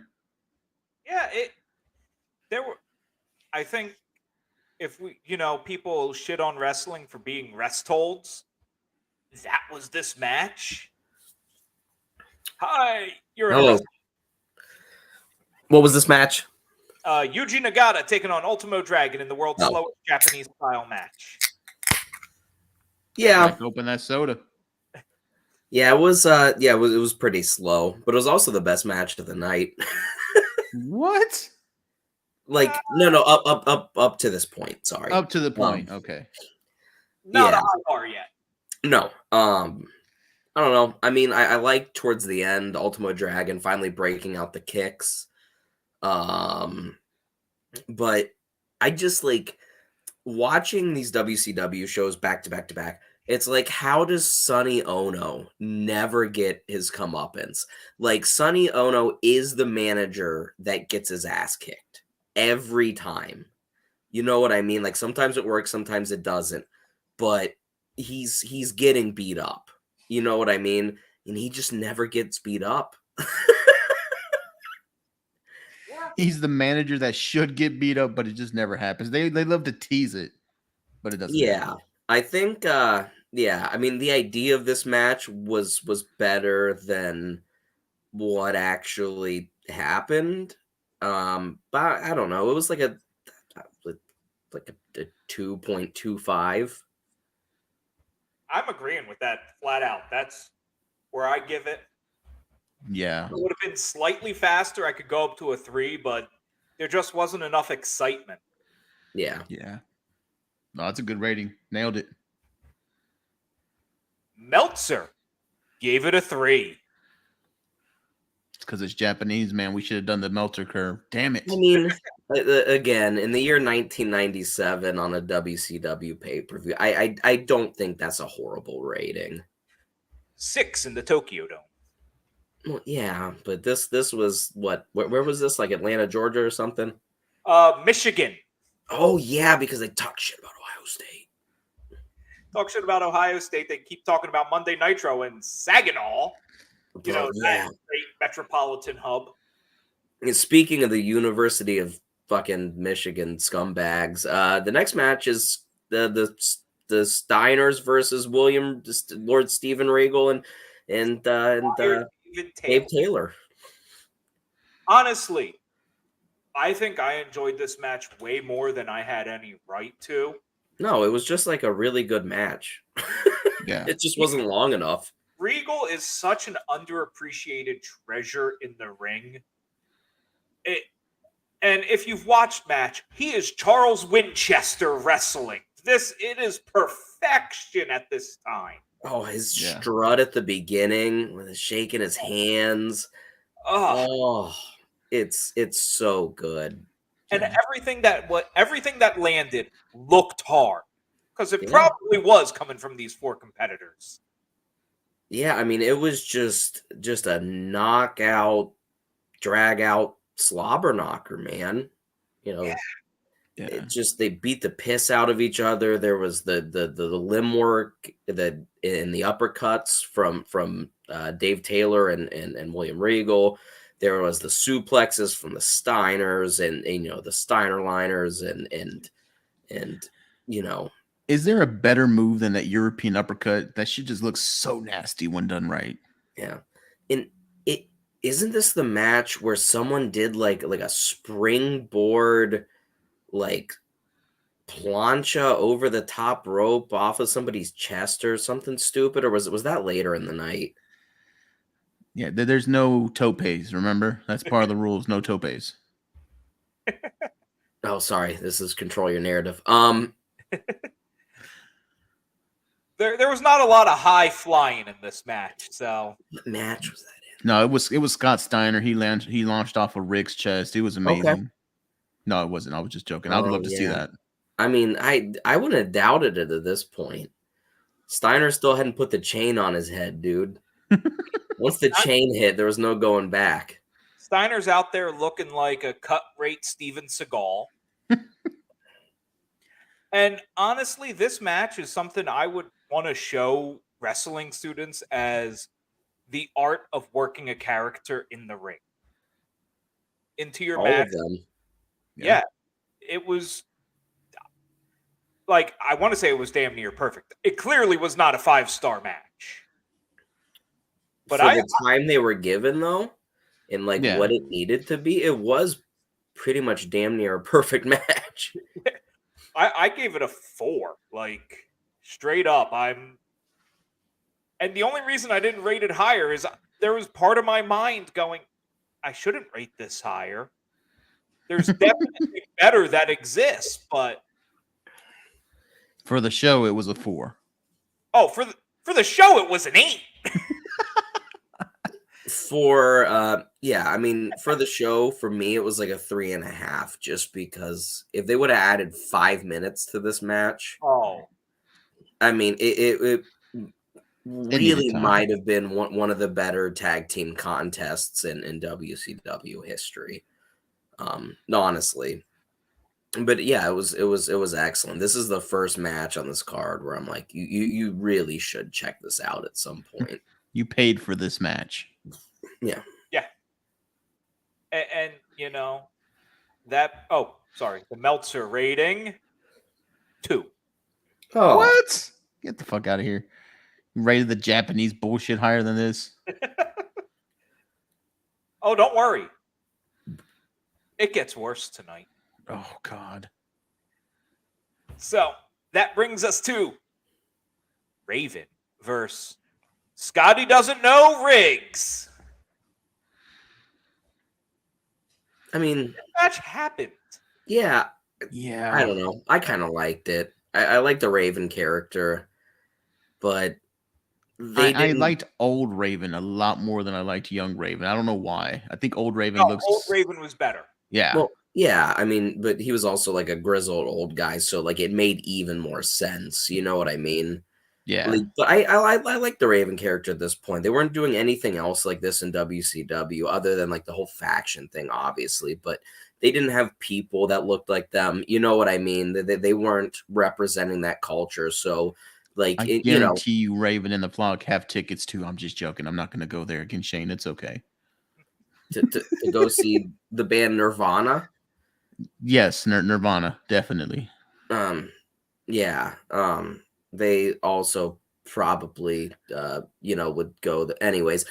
Yeah, I think if people shit on wrestling for being rest holds, that was this match. Hi, you're Hello. What was this match? Yuji Nagata taking on Ultimo Dragon in the world's slowest Japanese style match. Yeah. Open that soda. Yeah, it was. It was pretty slow, but it was also the best match of the night. What? Like no, up to this point. Sorry, up to the point. Okay. Not a high bar yet. No. I don't know. I mean, I like towards the end, Ultimo Dragon finally breaking out the kicks. But I just like watching these WCW shows back to back to back. It's like, how does Sonny Ono never get his comeuppance? Like, Sonny Ono is the manager that gets his ass kicked every time. You know what I mean? Like, sometimes it works, sometimes it doesn't. But he's getting beat up. You know what I mean? And he just never gets beat up. He's the manager that should get beat up, but it just never happens. They love to tease it, but it doesn't. Yeah. I think I mean, the idea of this match was better than what actually happened. But I don't know. It was like a 2.25. I'm agreeing with that flat out. That's where I give it. Yeah. It would have been slightly faster. I could go up to a 3, but there just wasn't enough excitement. Yeah. Yeah. No, that's a good rating. Nailed it. Meltzer gave it a 3. It's because it's Japanese, man. We should have done the Meltzer curve. Damn it. I mean, again, in the year 1997 on a WCW pay-per-view, I don't think that's a horrible rating. 6 in the Tokyo Dome. Well, yeah, but this was what? Where was this? Like Atlanta, Georgia, or something? Michigan. Oh yeah, because they talk shit about Ohio State. Talk shit about Ohio State. They keep talking about Monday Nitro and Saginaw. That great metropolitan hub. And speaking of the University of fucking Michigan scumbags, the next match is the Steiners versus Lord Steven Regal and Dave Taylor. Honestly, I think I enjoyed this match way more than I had any right to. No, it was just like a really good match. Yeah. It just wasn't long enough. Regal is such an underappreciated treasure in the ring. And if you've watched match, he is Charles Winchester wrestling. It is perfection at this time. Oh, his strut at the beginning with shaking his hands. Oh, it's so good. And everything that landed looked hard because it probably was coming from these 4 competitors. Yeah, I mean, it was just a knockout, drag out slobber knocker, man. It just, they beat the piss out of each other. There was the limb work in the uppercuts from Dave Taylor and William Regal. There was the suplexes from the Steiners and the Steiner liners and Is there a better move than that European uppercut? That shit just looks so nasty when done right. Yeah. And isn't this the match where someone did like a springboard like plancha over the top rope off of somebody's chest or something stupid, or was that later in the night? Yeah, there's no topes. Remember, that's part of the rules. No topes. Oh, sorry. This is control your narrative. There was not a lot of high flying in this match, so What match was that No, it was Scott Steiner. He launched off of Rick's chest. It was amazing. No, it wasn't. I was just joking. I would Oh, love to see yeah. that. I mean, I wouldn't have doubted it at this point. Steiner still hadn't put the chain on his head, dude. Once the chain hit, there was no going back. Steiner's out there looking like a cut rate Steven Seagal. And honestly, this match is something I would want to show wrestling students as the art of working a character in the ring. Into your All match. of them. Yeah. It was like, I want to say it was damn near perfect. It clearly was not a 5-star match. But for the time they were given, though, and like Yeah. what it needed to be, it was pretty much damn near a perfect match. I gave it a 4, like straight up. And the only reason I didn't rate it higher is there was part of my mind going, I shouldn't rate this higher. There's definitely better that exists, but For the show, it was a 4. oh, for the show, it was an 8. For I mean, for the show, for me, it was like a 3.5, just because if they would have added 5 minutes to this match, I mean, it really time. might have been one of the better tag team contests in WCW history. Honestly. But yeah, it was excellent. This is the first match on this card where I'm like, you really should check this out at some point. You paid for this match. Yeah. Yeah. And you know, that, oh, sorry, the Meltzer rating, 2. Oh. What? Get the fuck out of here. You rated the Japanese bullshit higher than this? Oh, don't worry. It gets worse tonight. Oh, God. So that brings us to Raven versus Scotty Doesn't Know Riggs. I mean, This match happened. yeah. Yeah. I don't know. I kind of liked it. I like the Raven character, but I liked old Raven a lot more than I liked young Raven. I don't know why. I think old Raven looks. Old Raven was better. Yeah. Well, yeah. I mean, but he was also like a grizzled old guy, so like it made even more sense. You know what I mean? Yeah. Like, but I like the Raven character at this point. They weren't doing anything else like this in WCW other than like the whole faction thing, obviously. But they didn't have people that looked like them. You know what I mean? They weren't representing that culture. So, like, I guarantee you, Raven and the Flock have tickets too. I'm just joking. I'm not going to go there again, Shane. It's okay. To go see the band Nirvana. Yes, Nirvana, definitely. Yeah. They also probably, would go. Anyways.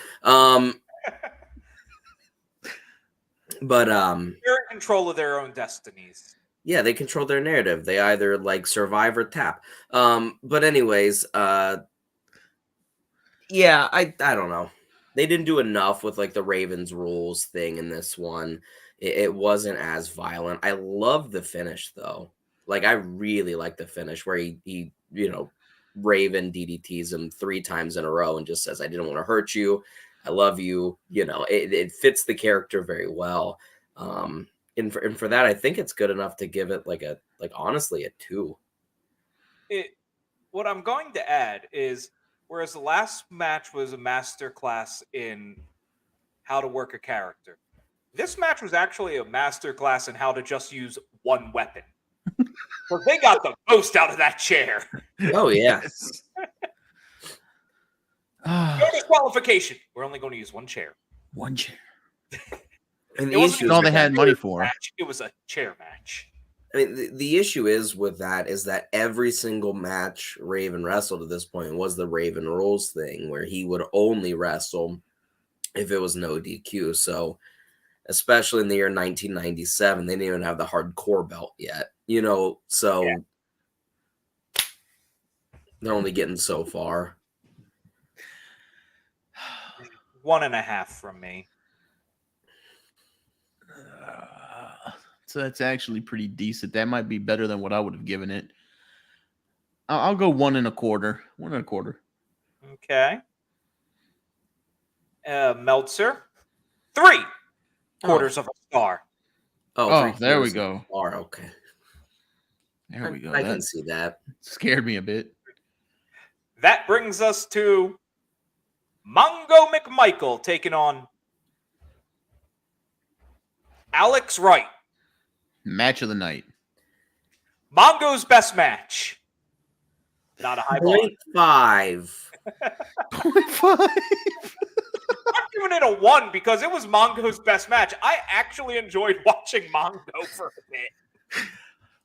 But they're in control of their own destinies. Yeah, they control their narrative. They either like survive or tap. But anyways, yeah, I don't know. They didn't do enough with like the Ravens rules thing in this one. It wasn't as violent. I love the finish though. Like I really like the finish where he Raven DDTs him 3 times in a row and just says, "I didn't want to hurt you. I love you." It fits the character very well. And for that, I think it's good enough to give it honestly a 2. What I'm going to add is, whereas the last match was a masterclass in how to work a character, this match was actually a masterclass in how to just use one weapon. Because they got the most out of that chair. Oh yeah. No disqualification. We're only going to use one chair. One chair. And It wasn't all they had money for. Match. It was a chair match. I mean, the issue is with that is that every single match Raven wrestled at this point was the Raven rules thing, where he would only wrestle if it was no DQ. So, especially in the year 1997, they didn't even have the hardcore belt yet, so they're only getting so far. 1.5 from me. So that's actually pretty decent. That might be better than what I would have given it. I'll go 1.25. 1.25. Okay. Meltzer, 3/4 of a star. Oh, there we three-quarters go. are okay. There we go. I That can see that. scared me a bit. That brings us to Mongo McMichael taking on Alex Wright. Match of the night. Mongo's best match. Not a high bar. 0.5. 0.5. I'm giving it a 1 because it was Mongo's best match. I actually enjoyed watching Mongo for a bit.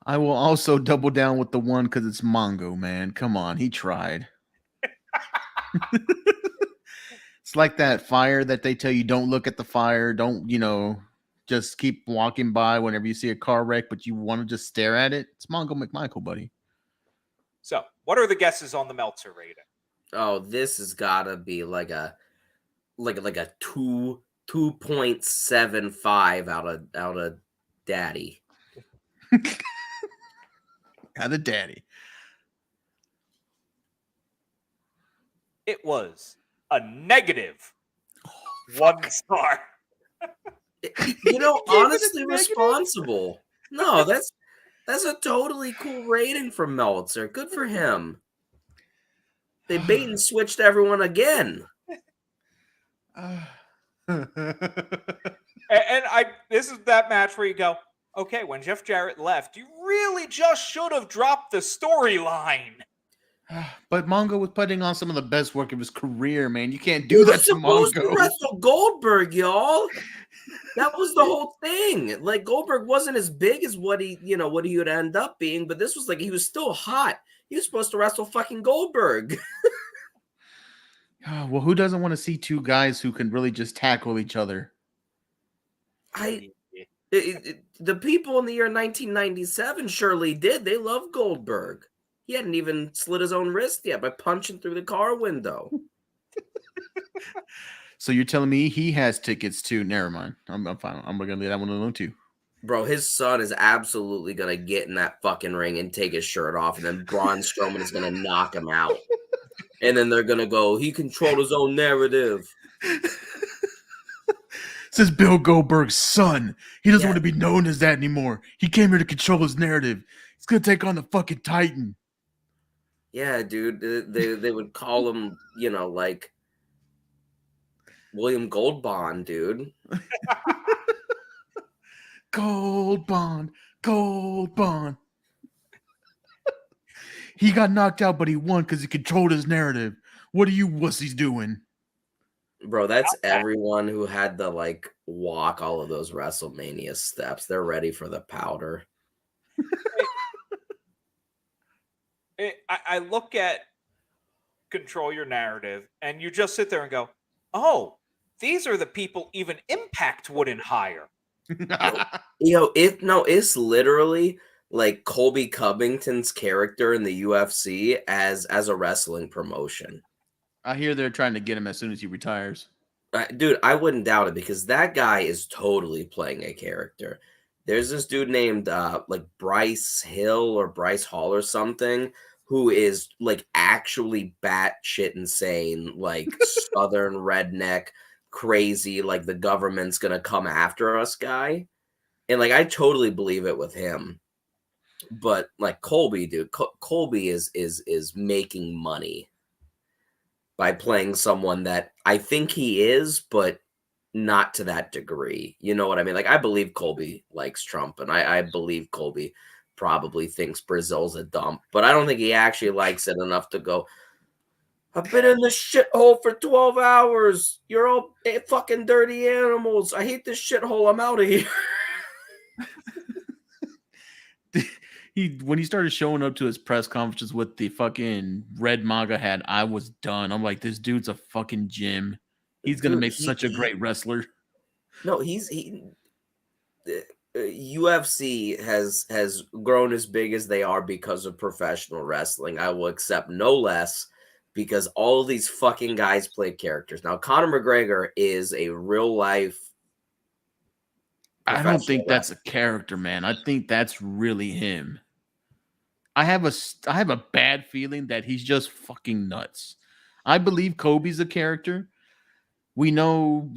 I will also double down with the 1 because it's Mongo, man. Come on, he tried. It's like that fire that they tell you don't look at the fire. Don't, just keep walking by whenever you see a car wreck, but you want to just stare at it. It's Mongo McMichael, buddy. So, what are the guesses on the Meltzer rating? Oh, this has got to be like a 2.75 out of daddy. Out of daddy. It was a negative 1 star. Honestly responsible. No, that's a totally cool rating from Meltzer. Good for him. They bait and switched everyone again. And this is that match where you go, okay, when Jeff Jarrett left, you really just should have dropped the storyline. But Mongo was putting on some of the best work of his career, man. You can't do that to supposed Mongo. to wrestle Goldberg, y'all. That was the whole thing. Like, Goldberg wasn't as big as what he would end up being, but this was like he was still hot. He was supposed to wrestle fucking Goldberg. Well, who doesn't want to see two guys who can really just tackle each other? The people in the year 1997 surely did. They loved Goldberg. He hadn't even slit his own wrist yet by punching through the car window. So you're telling me he has tickets too? Never mind. I'm fine. I'm gonna leave that one alone too. Bro, his son is absolutely gonna get in that fucking ring and take his shirt off, and then Braun Strowman is gonna knock him out. And then they're gonna go, he controlled his own narrative. This is Bill Goldberg's son. He doesn't want to be known as that anymore. He came here to control his narrative. He's gonna take on the fucking Titan. Yeah, dude. They would call him, like William Goldbond, dude. Goldbond. He got knocked out, but he won because he controlled his narrative. What are you wussies doing? Bro, that's everyone who had to, walk all of those WrestleMania steps. They're ready for the powder. I look at control your narrative, and you just sit there and go, oh, these are the people even Impact wouldn't hire. It's literally like Colby Covington's character in the UFC as a wrestling promotion. I hear they're trying to get him as soon as he retires. Dude, I wouldn't doubt it because that guy is totally playing a character. There's this dude named Bryce Hill or Bryce Hall or something who is actually batshit insane, Southern redneck, crazy, the government's gonna come after us guy. And I totally believe it with him. But Colby, dude, Colby is making money by playing someone that I think he is, but not to that degree. You know what I mean? I believe Colby likes Trump, and I believe Colby probably thinks Brazil's a dump, but I don't think he actually likes it enough to go, I've been in this shithole for 12 hours. You're all fucking dirty animals. I hate this shithole. I'm out of here. When he started showing up to his press conferences with the fucking red MAGA hat, I was done. I'm like, this dude's a fucking gym. He's gonna Dude, make such a great wrestler. No, UFC has grown as big as they are because of professional wrestling. I will accept no less because all of these fucking guys play characters. Now, Conor McGregor is a real life. I don't think that's wrestler. a character, man. I think that's really him. I have a bad feeling that he's just fucking nuts. I believe Kobe's a character. We know,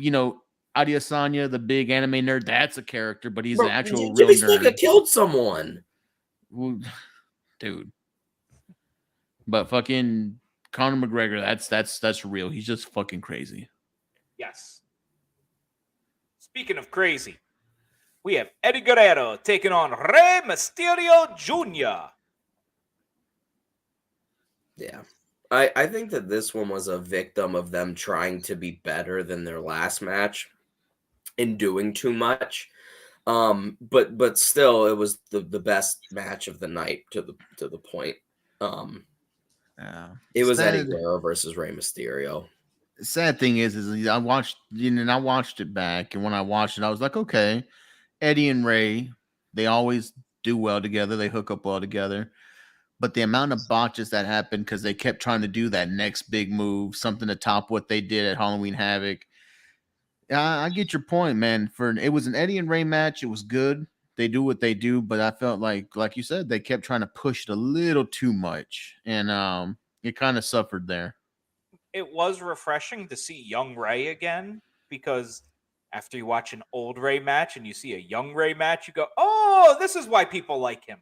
Adesanya, the big anime nerd, that's a character, but he's an Bro, actual real Jimmy Snuka nerd. killed someone. Well, dude. But fucking Conor McGregor, that's real. He's just fucking crazy. Yes. Speaking of crazy, we have Eddie Guerrero taking on Rey Mysterio Jr. Yeah. I think that this one was a victim of them trying to be better than their last match and doing too much. But still it was the best match of the night to the point. Yeah. It was Eddie Guerrero versus Rey Mysterio. The sad thing is I watched, and I watched it back, and when I watched it, I was like, okay, Eddie and Ray, they always do well together. They hook up well together. But the amount of botches that happened because they kept trying to do that next big move, something to top what they did at Halloween Havoc. I get your point, man. It was an Eddie and Ray match. It was good. They do what they do, but I felt like you said, they kept trying to push it a little too much, and it kind of suffered there. It was refreshing to see young Ray again because after you watch an old Ray match and you see a young Ray match, you go, "Oh, this is why people like him."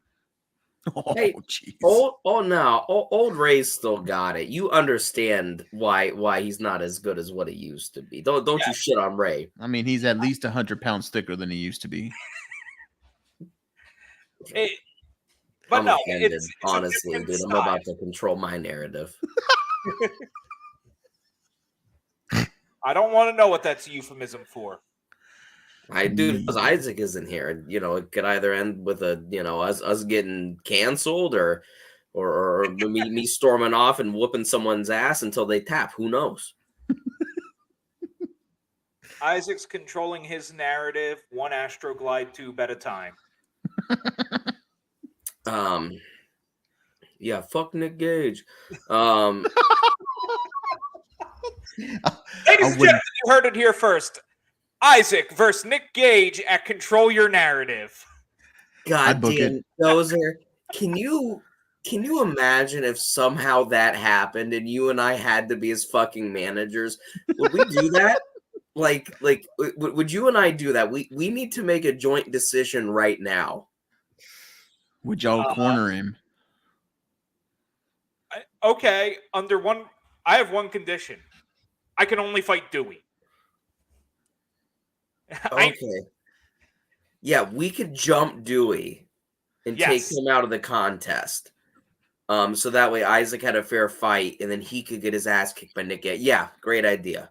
Oh, Hey, jeez. Old Ray's still got it. You understand why he's not as good as what he used to be. Don't you shit on Ray. I mean, he's at least 100 pounds thicker than he used to be. But I'm no, offended, it's honestly, a different dude. I'm style. about to control my narrative. I don't want to know what that's a euphemism for. Because Isaac isn't here. It could either end with us getting canceled or me storming off and whooping someone's ass until they tap. Who knows? Isaac's controlling his narrative one Astroglide tube at a time. Yeah, fuck Nick Gage. Ladies and gentlemen, you heard it here first. Isaac versus Nick Gage at Control Your Narrative. God damn, Dozer. Can you imagine if somehow that happened and you and I had to be his fucking managers? Would we do that? Would you and I do that? We need to make a joint decision right now. Would y'all corner him? Okay, I have one condition. I can only fight Dewey. Okay. Yeah, we could jump Dewey and take him out of the contest. So that way Isaac had a fair fight and then he could get his ass kicked by Nick Gage. Yeah, great idea.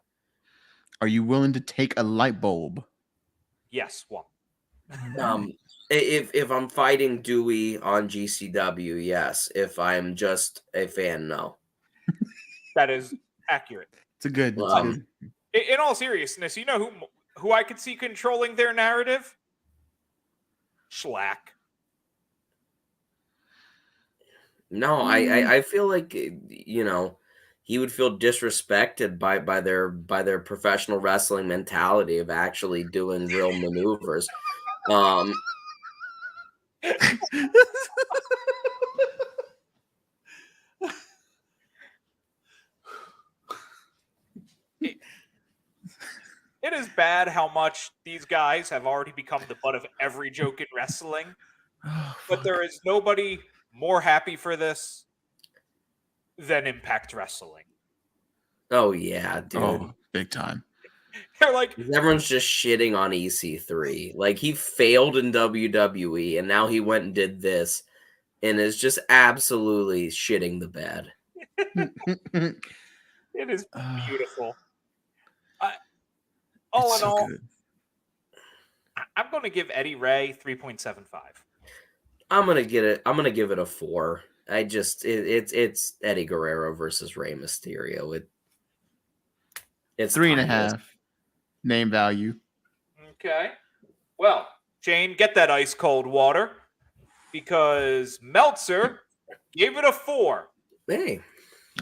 Are you willing to take a light bulb? Yes, one. If I'm fighting Dewey on GCW, yes. If I'm just a fan, no. That is accurate. It's good. In all seriousness, you know who I could see controlling their narrative? Schlack. No, I feel like he would feel disrespected by their professional wrestling mentality of actually doing real maneuvers. It is bad how much these guys have already become the butt of every joke in wrestling. But there is nobody more happy for this than Impact Wrestling. Oh, yeah, dude. Oh, big time. They're like... Everyone's just shitting on EC3. Like, he failed in WWE, and now he went and did this, and is just absolutely shitting the bed. It is beautiful. All in all, I'm going to give Eddie Ray 3.75. I'm gonna give it a 4. It's Eddie Guerrero versus Rey Mysterio. It's 3.5 name value. Okay. Well, Shane, get that ice cold water because Meltzer gave it a 4. Hey,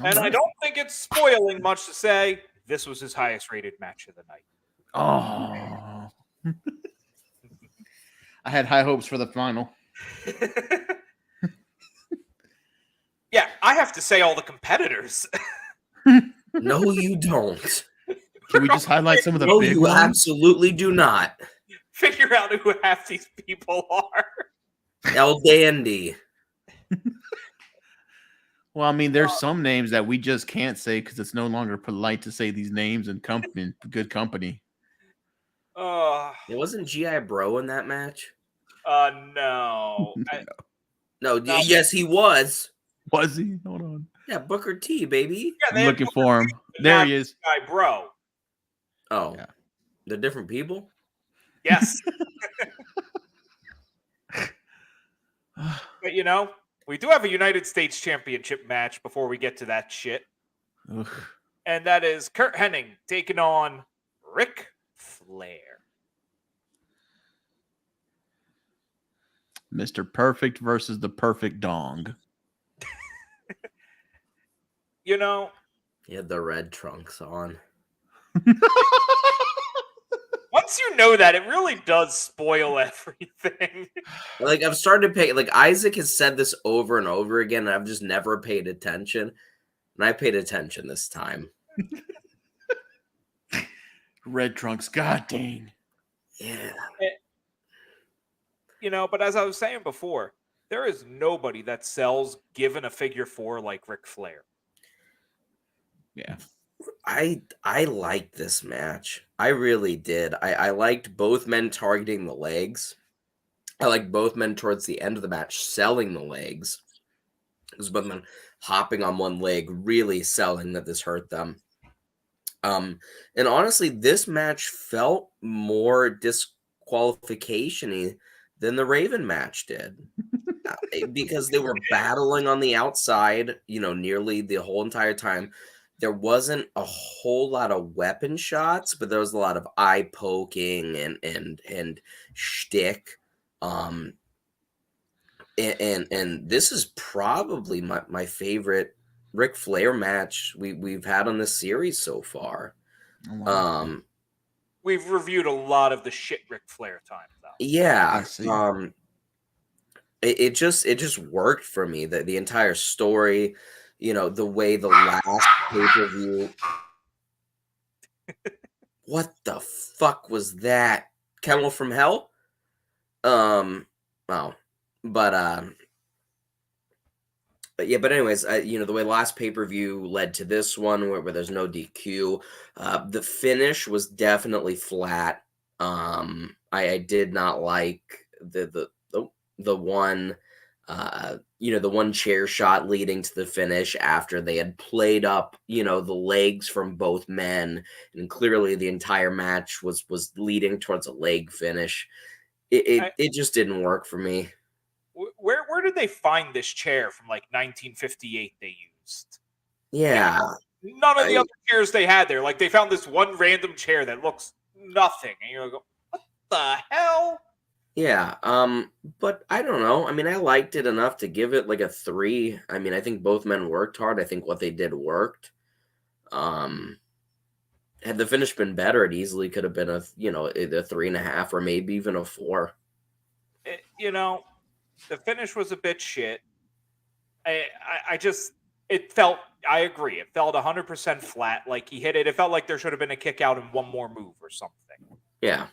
And I don't think it's spoiling much to say this was his highest rated match of the night. Oh. I had high hopes for the final. Yeah, I have to say all the competitors. no, you don't. Can we just highlight some of the No, big you ones? absolutely do not. Figure out who half these people are. El Dandy. Well, I mean, there's some names that we just can't say because it's no longer polite to say these names in good company. It wasn't G.I. Bro in that match? No. No, yes, he was. Was he? Hold on. Yeah, Booker T, baby. Yeah, I'm looking for him. There he is. Guy, bro. Oh, Yeah. They're different people? Yes. But you know, we do have a United States Championship match before we get to that shit. Ugh. And that is Kurt Hennig taking on Ric Flair. Mr. Perfect versus the Perfect Dong. You know, He had the red trunks on. once you know that, it really does spoil everything. Like, I've started to pay, like, Isaac has said this over and over again, and I've just never paid attention. And I paid attention this time. Red trunks. God dang. Yeah. You know, but as I was saying before, there is nobody that sells given a figure 4 like Ric Flair. Yeah. I liked this match. I really did. I liked both men targeting the legs. I liked both men towards the end of the match selling the legs. It was both men hopping on one leg, really selling that this hurt them. And honestly, this match felt more disqualification-y than the Raven match did. Because they were battling on the outside, nearly the whole entire time. There wasn't a whole lot of weapon shots, but there was a lot of eye poking and shtick. And this is probably my favorite Ric Flair match we've had on this series so far. Oh, wow. We've reviewed a lot of the shit Ric Flair time, though. Yeah. I see. It just worked for me. The entire story, the way the last pay-per-view. What the fuck was that? Camel from Hell? Oh, but anyways, the way last pay-per-view led to this one where there's no DQ, the finish was definitely flat. I did not like the one, the one chair shot leading to the finish after they had played up, the legs from both men, and clearly the entire match was leading towards a leg finish. It just didn't work for me. Where did they find this chair from like 1958 they used? Yeah. None of the other chairs they had there. Like they found this one random chair that looks nothing. And you go, what the hell? Yeah. But I don't know. I mean, I liked it enough to give it like a 3. I mean, I think both men worked hard. I think what they did worked. Had the finish been better, it easily could have been a 3.5 or maybe even a 4. The finish was a bit shit. I agree. It felt 100% flat. Like he hit it. It felt like there should have been a kick out and one more move or something. Yeah.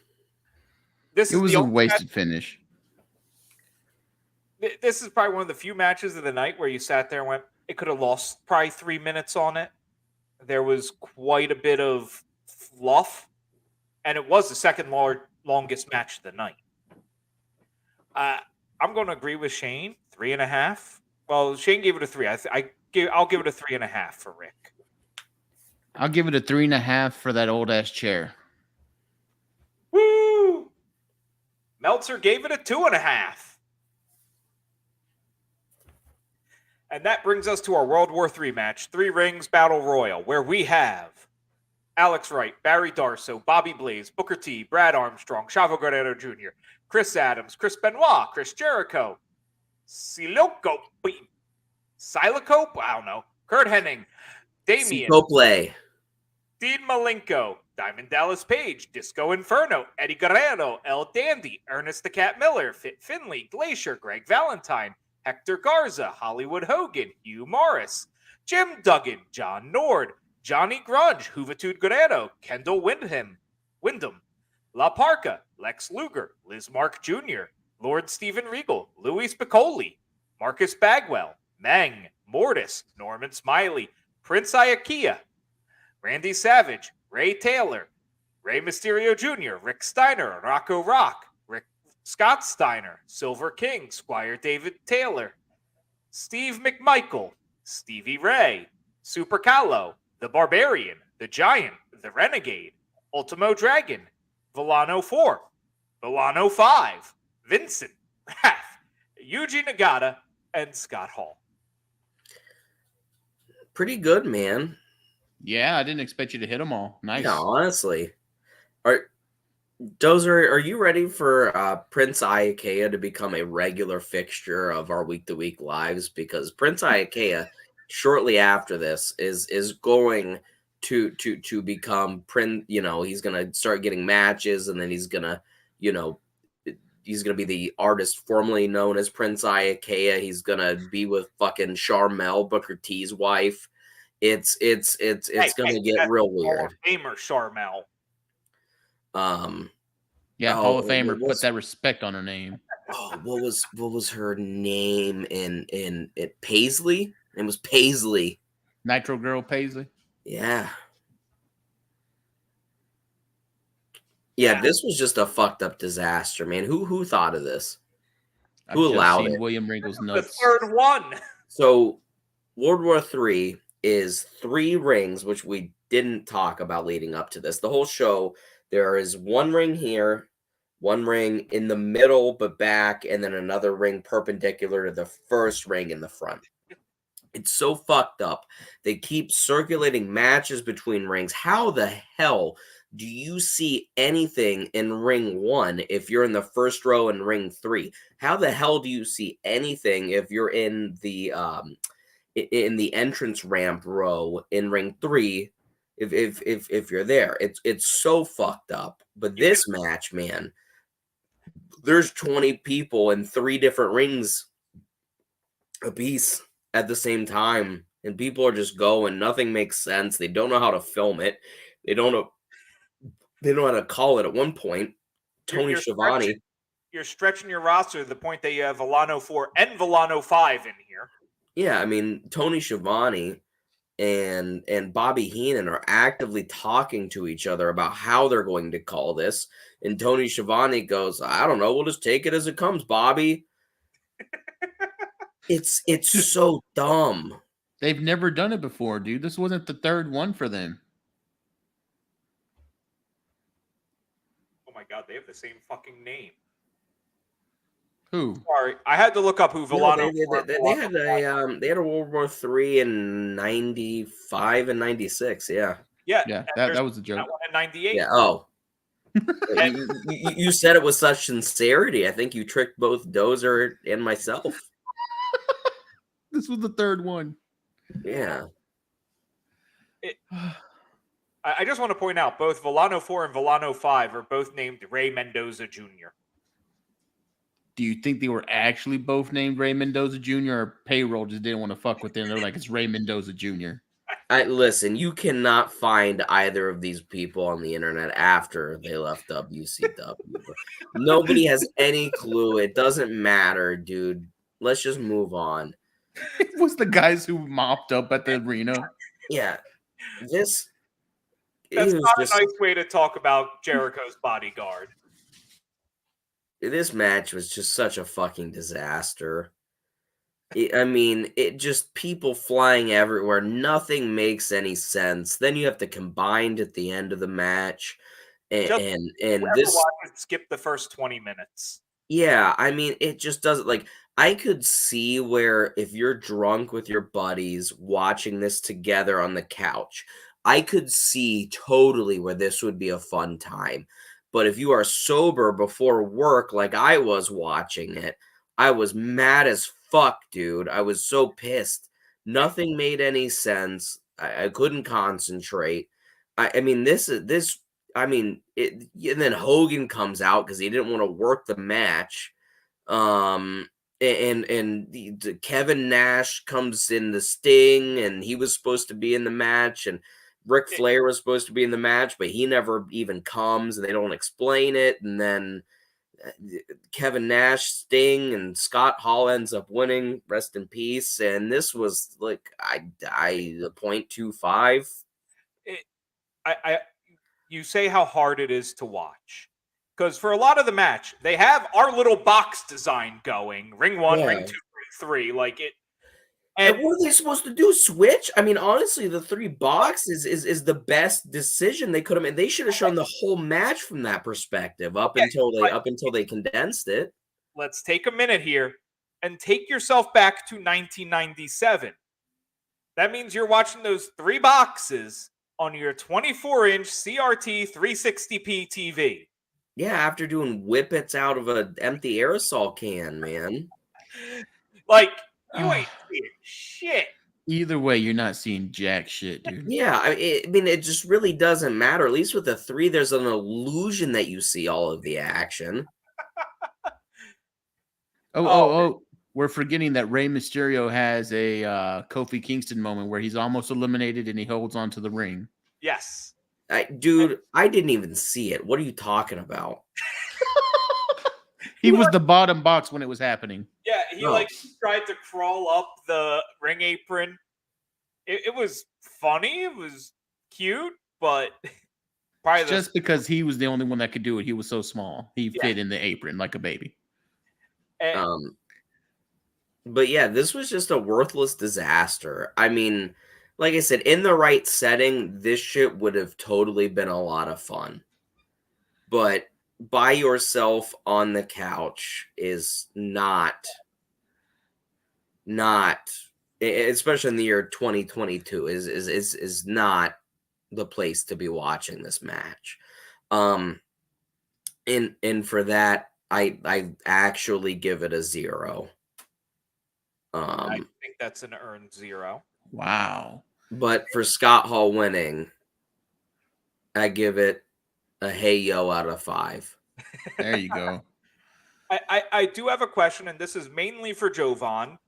It was a wasted finish. This is probably one of the few matches of the night where you sat there and went, it could have lost probably 3 minutes on it. There was quite a bit of fluff, and it was the second longest match of the night. I'm going to agree with Shane. 3.5. Well, Shane gave it a 3. I'll give it a 3.5 for Rick. I'll give it a 3.5 for that old ass chair. Woo! Meltzer gave it a 2.5. And that brings us to our World War III match, 3 Rings Battle Royal, where we have Alex Wright, Barry Darso, Bobby Blaze, Booker T, Brad Armstrong, Chavo Guerrero Jr., Chris Adams, Chris Benoit, Chris Jericho, Siloco, I don't know, Kurt Hennig, Damien, Copley. Dean Malenko, Diamond Dallas Page, Disco Inferno, Eddie Guerrero, El Dandy, Ernest the Cat Miller, Fit Finley, Glacier, Greg Valentine, Hector Garza, Hollywood Hogan, Hugh Morris, Jim Duggan, John Nord, Johnny Grunge, Juventud Guerrero, Kendall Wyndham, La Parca, Lex Luger, Liz Mark Jr., Lord Steven Regal, Louis Piccoli, Marcus Bagwell, Meng, Mortis, Norman Smiley, Prince Iakia, Randy Savage, Ray Taylor, Rey Mysterio Jr., Rick Steiner, Rocco Rock, Scott Steiner, Silver King, Squire David Taylor, Steve McMichael, Stevie Ray, Super Callow, The Barbarian, The Giant, The Renegade, Ultimo Dragon, Villano 4, Villano 5, Vincent, Wrath, Yuji Nagata, and Scott Hall. Pretty good, man. Yeah, I didn't expect you to hit them all. Nice. Yeah, honestly. Dozer, are you ready for Prince Iaukea to become a regular fixture of our week-to-week lives? Because Prince Iaukea, shortly after this, is going to become Prince. You know, he's gonna start getting matches, and then he's gonna be the artist formerly known as Prince Iaukea. He's gonna be with fucking Charmel, Booker T's wife. It's gonna get real weird. Famer Charmel. Yeah, Hall of Famer put that respect on her name. Oh, what was her name in it? Paisley? It was Paisley. Nitro Girl Paisley. Yeah. Yeah, this was just a fucked up disaster, man. Who thought of this? Who allowed it? William Regal's nuts. The third one. So World War III is 3 rings, which we didn't talk about leading up to this. The whole show, there is 1 ring here, 1 ring in the middle but back, and then another ring perpendicular to the first ring in the front. It's so fucked up. They keep circulating matches between rings. How the hell do you see anything in ring 1 if you're in the first row in ring 3? How the hell do you see anything if you're in the entrance ramp row in ring 3 if you're there? It's so fucked up. But this match, man, there's 20 people in 3 different rings apiece at the same time, and people are just going. Nothing makes sense. They don't know how to film it. They don't know how to call it. At one point, Tony Schiavone. You're stretching your roster to the point that you have Villano 4 and Villano 5 in here. Yeah, I mean, Tony Schiavone and Bobby Heenan are actively talking to each other about how they're going to call this. And Tony Schiavone goes, I don't know, we'll just take it as it comes, Bobby. It's so dumb. They've never done it before, dude. This wasn't the third one for them. Oh my god, they have the same fucking name. Who? Sorry, I had to look up who Villano. They had a World War III in 95 and 96. Yeah. Yeah. That was a joke. That one in 98. Yeah. Oh. you said it with such sincerity. I think you tricked both Dozer and myself. This was the third one. Yeah. I just want to point out both Villano 4 and Villano 5 are both named Ray Mendoza Jr. Do you think they were actually both named Ray Mendoza Jr. or payroll just didn't want to fuck with them? They're like, it's Ray Mendoza Jr. Listen, you cannot find either of these people on the internet after they left WCW. Nobody has any clue. It doesn't matter, dude. Let's just move on. It was the guys who mopped up at the arena. Yeah. That's not a nice way to talk about Jericho's bodyguard. This match was just such a fucking disaster. I mean, it just people flying everywhere. Nothing makes any sense. Then you have to combine at the end of the match, and this skip the first 20 minutes. Yeah, I mean, it just doesn't like. I could see where if you're drunk with your buddies watching this together on the couch, I could see totally where this would be a fun time. But if you are sober before work, like I was watching it, I was mad as fuck, dude. I was so pissed. Nothing made any sense. I couldn't concentrate. I mean, I mean, and then Hogan comes out because he didn't want to work the match. And Kevin Nash comes in the Sting, and he was supposed to be in the match, and Ric Flair was supposed to be in the match, but he never even comes, and they don't explain it. And then Kevin Nash, Sting, and Scott Hall ends up winning. Rest in peace. And this was like I 0.25. You say how hard it is to watch. Because for a lot of the match, they have our little box design going. Ring 1, ring 2, ring 3. Like it. And what are they supposed to do? Switch? I mean, honestly, the 3 box is the best decision they could have made. They should have shown the whole match from that perspective up until they condensed it. Let's take a minute here and take yourself back to 1997. That means you're watching those 3 boxes on your 24-inch CRT 360p TV. Yeah, after doing whippets out of an empty aerosol can, man. Like, you ain't seeing shit. Either way, you're not seeing jack shit, dude. Yeah, I mean, it just really doesn't matter. At least with the 3, there's an illusion that you see all of the action. Oh, we're forgetting that Rey Mysterio has a Kofi Kingston moment where he's almost eliminated and he holds onto the ring. Yes. Dude, I didn't even see it. What are you talking about? He was the bottom box when it was happening. Yeah, he tried to crawl up the ring apron. It was funny. It was cute, but probably just because he was the only one that could do it. He was so small. He fit in the apron like a baby. But yeah, this was just a worthless disaster. I mean, like I said, in the right setting, this shit would have totally been a lot of fun. But by yourself on the couch is not, especially in the year 2022, is not the place to be watching this match. And for that, I actually give it a 0. I think that's an earned 0. Wow. But for Scott Hall winning, I give it a hey yo out of 5. There you go. I do have a question, and this is mainly for Jovan.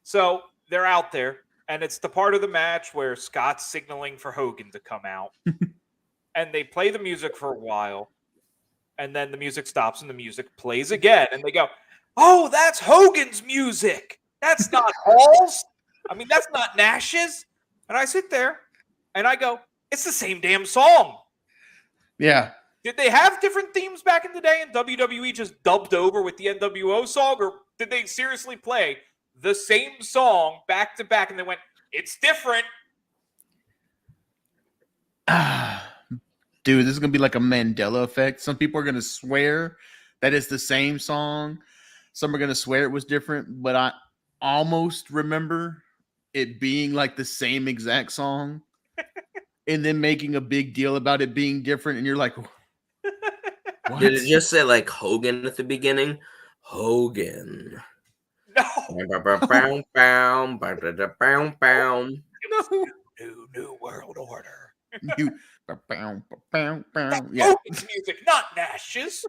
So they're out there, and it's the part of the match where Scott's signaling for Hogan to come out. And they play the music for a while, and then the music stops and the music plays again. And they go, oh, that's Hogan's music. That's not Hall's. I mean, that's not Nash's. And I sit there, and I go, it's the same damn song. Yeah. Did they have different themes back in the day and WWE just dubbed over with the NWO song? Or did they seriously play the same song back to back and they went, it's different? Dude, this is going to be like a Mandela effect. Some people are going to swear that it's the same song. Some are going to swear it was different. But I almost remember it being like the same exact song. And then making a big deal about it being different. And you're like, what? Did it just say like Hogan at the beginning? Hogan. No. New world order. Yeah. Hogan's music, not Nash's.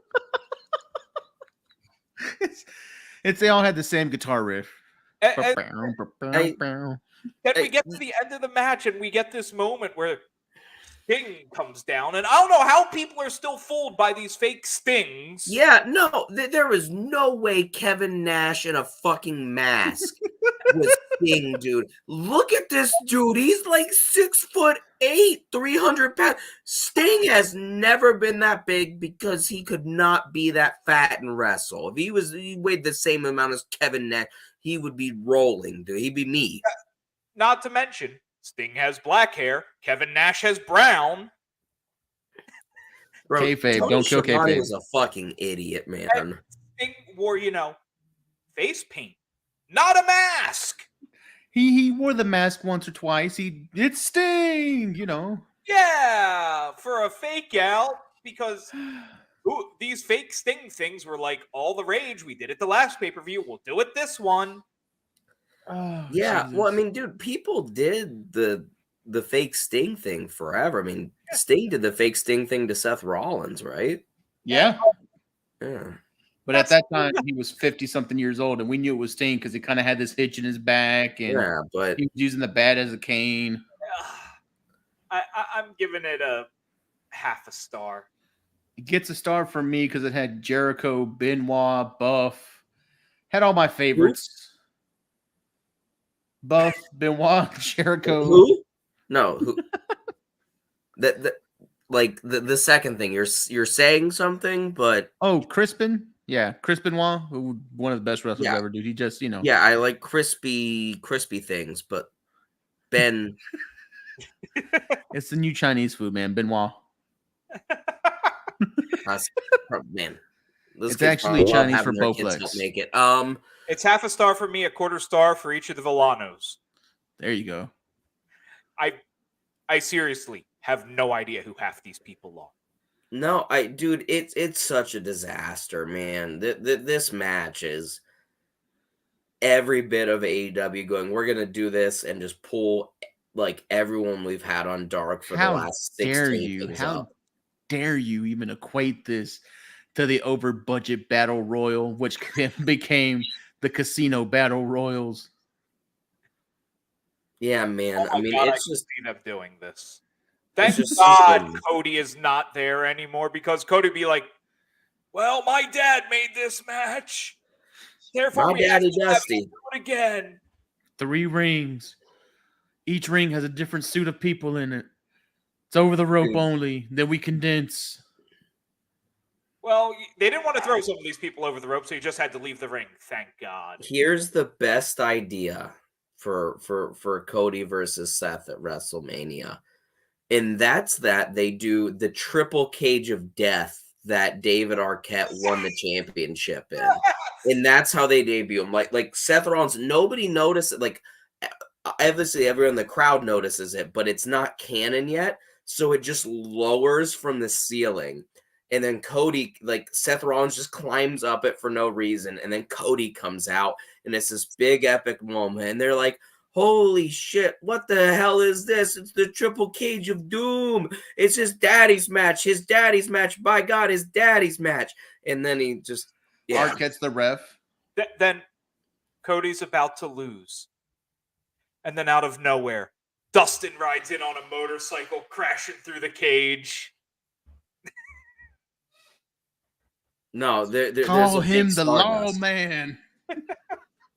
It's they all had the same guitar riff. Then we get to the end of the match and we get this moment where Sting comes down, and I don't know how people are still fooled by these fake Stings. Yeah, no, there was no way Kevin Nash in a fucking mask was Sting, dude. Look at this dude. He's like 6'8", 300 pounds. Sting has never been that big because he could not be that fat and wrestle. If he weighed the same amount as Kevin Nash, he would be rolling, dude. He'd be me. Not to mention, Sting has black hair. Kevin Nash has brown. Bro, kayfabe, don't kill Schiavone kayfabe. was a fucking idiot, man. Sting wore, face paint, not a mask. He wore the mask once or twice. It's Sting, you know. Yeah, for a fake out, because these fake Sting things were like all the rage. We did it the last pay-per-view. We'll do it this one. Oh, Yeah, well, I Jesus. mean, dude, people did the fake Sting thing forever. I mean, Sting did the fake Sting thing to Seth Rollins, right? Yeah. Yeah. But at that time, he was 50-something years old, and we knew it was Sting because he kind of had this hitch in his back, and Yeah, but he was using the bat as a cane. I'm giving it a half a star. It gets a star from me because it had Jericho, Benoit, Buff. Had all my favorites. Buff, Benoit, Jericho. who? No, who? that like the second thing you're saying something, but Oh, Crispin. Yeah, Chris Benoit, who one of the best wrestlers Yeah. ever, dude. He just, yeah, I like crispy things, but Ben, it's the new Chinese food, man. Benoit. man, those It's kids actually probably love Chinese having for their kids Bowflex. help make it. It's half a star for me, a quarter star for each of the Villanos. There you go. I seriously have no idea who half these people are. No, dude, it's such a disaster, man. This match is every bit of AEW going, we're gonna do this and just pull like everyone we've had on Dark for the last 16 things How up. dare you even equate this to the over budget battle royal, which became the casino battle royals? Yeah, man. Oh I mean, God, it's just see them doing this. It's Thank just God something- Cody is not there anymore, because Cody would be like, well, my dad made this match. Therefore, My we have daddy to have Dusty. him do it again. 3 rings. Each ring has a different suit of people in it. It's over the rope Dude. only. Then we condense. Well, they didn't want to throw some of these people over the rope, so you just had to leave the ring. Thank God. Here's the best idea for Cody versus Seth at WrestleMania. And that's that they do the triple cage of death that David Arquette won the championship in. And that's how they debut him. Like Seth Rollins, nobody noticed it. Like, obviously everyone in the crowd notices it, but it's not canon yet. So it just lowers from the ceiling. And then Cody, like Seth Rollins just climbs up it for no reason. And then Cody comes out and it's this big epic moment. And they're like, holy shit, what the hell is this? It's the triple cage of doom. It's his daddy's match. His daddy's match. By God, his daddy's match. And then he just, yeah. Arquette's the ref. Then Cody's about to lose. And then out of nowhere, Dustin rides in on a motorcycle, crashing through the cage. No, there's Call a him fake the Stardust. lawman.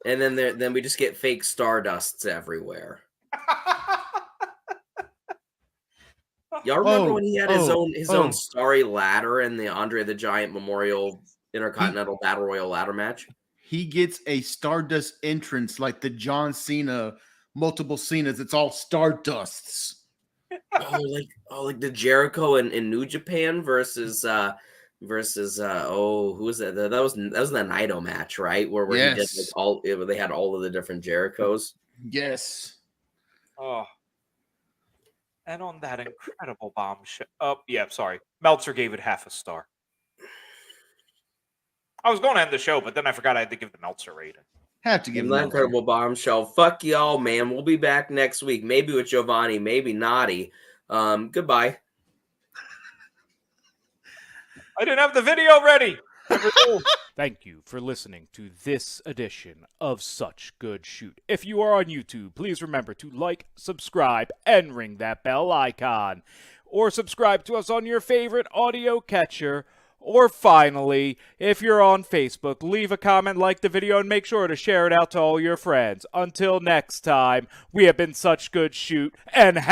And then we just get fake Stardusts everywhere. Y'all remember when he had his own starry ladder in the Andre the Giant Memorial Intercontinental Battle Royal ladder match? He gets a Stardust entrance like the John Cena, multiple Cenas. It's all Stardusts. like the Jericho in New Japan versus who was that? That was the Naito match, right? Where he did like they had all of the different Jerichos. Yes. Oh. And on that incredible bombshell. Oh, yeah, sorry. Meltzer gave it half a star. I was going to end the show, but then I forgot I had to give the Meltzer rating. Have to give him that incredible bombshell. Fuck y'all, man. We'll be back next week. Maybe with Giovanni, maybe Naughty. Goodbye. I didn't have the video ready. Thank you for listening to this edition of Such Good Shoot. If you are on YouTube, please remember to like, subscribe, and ring that bell icon. Or subscribe to us on your favorite audio catcher. Or finally, if you're on Facebook, leave a comment, like the video, and make sure to share it out to all your friends. Until next time, we have been Such Good Shoot, and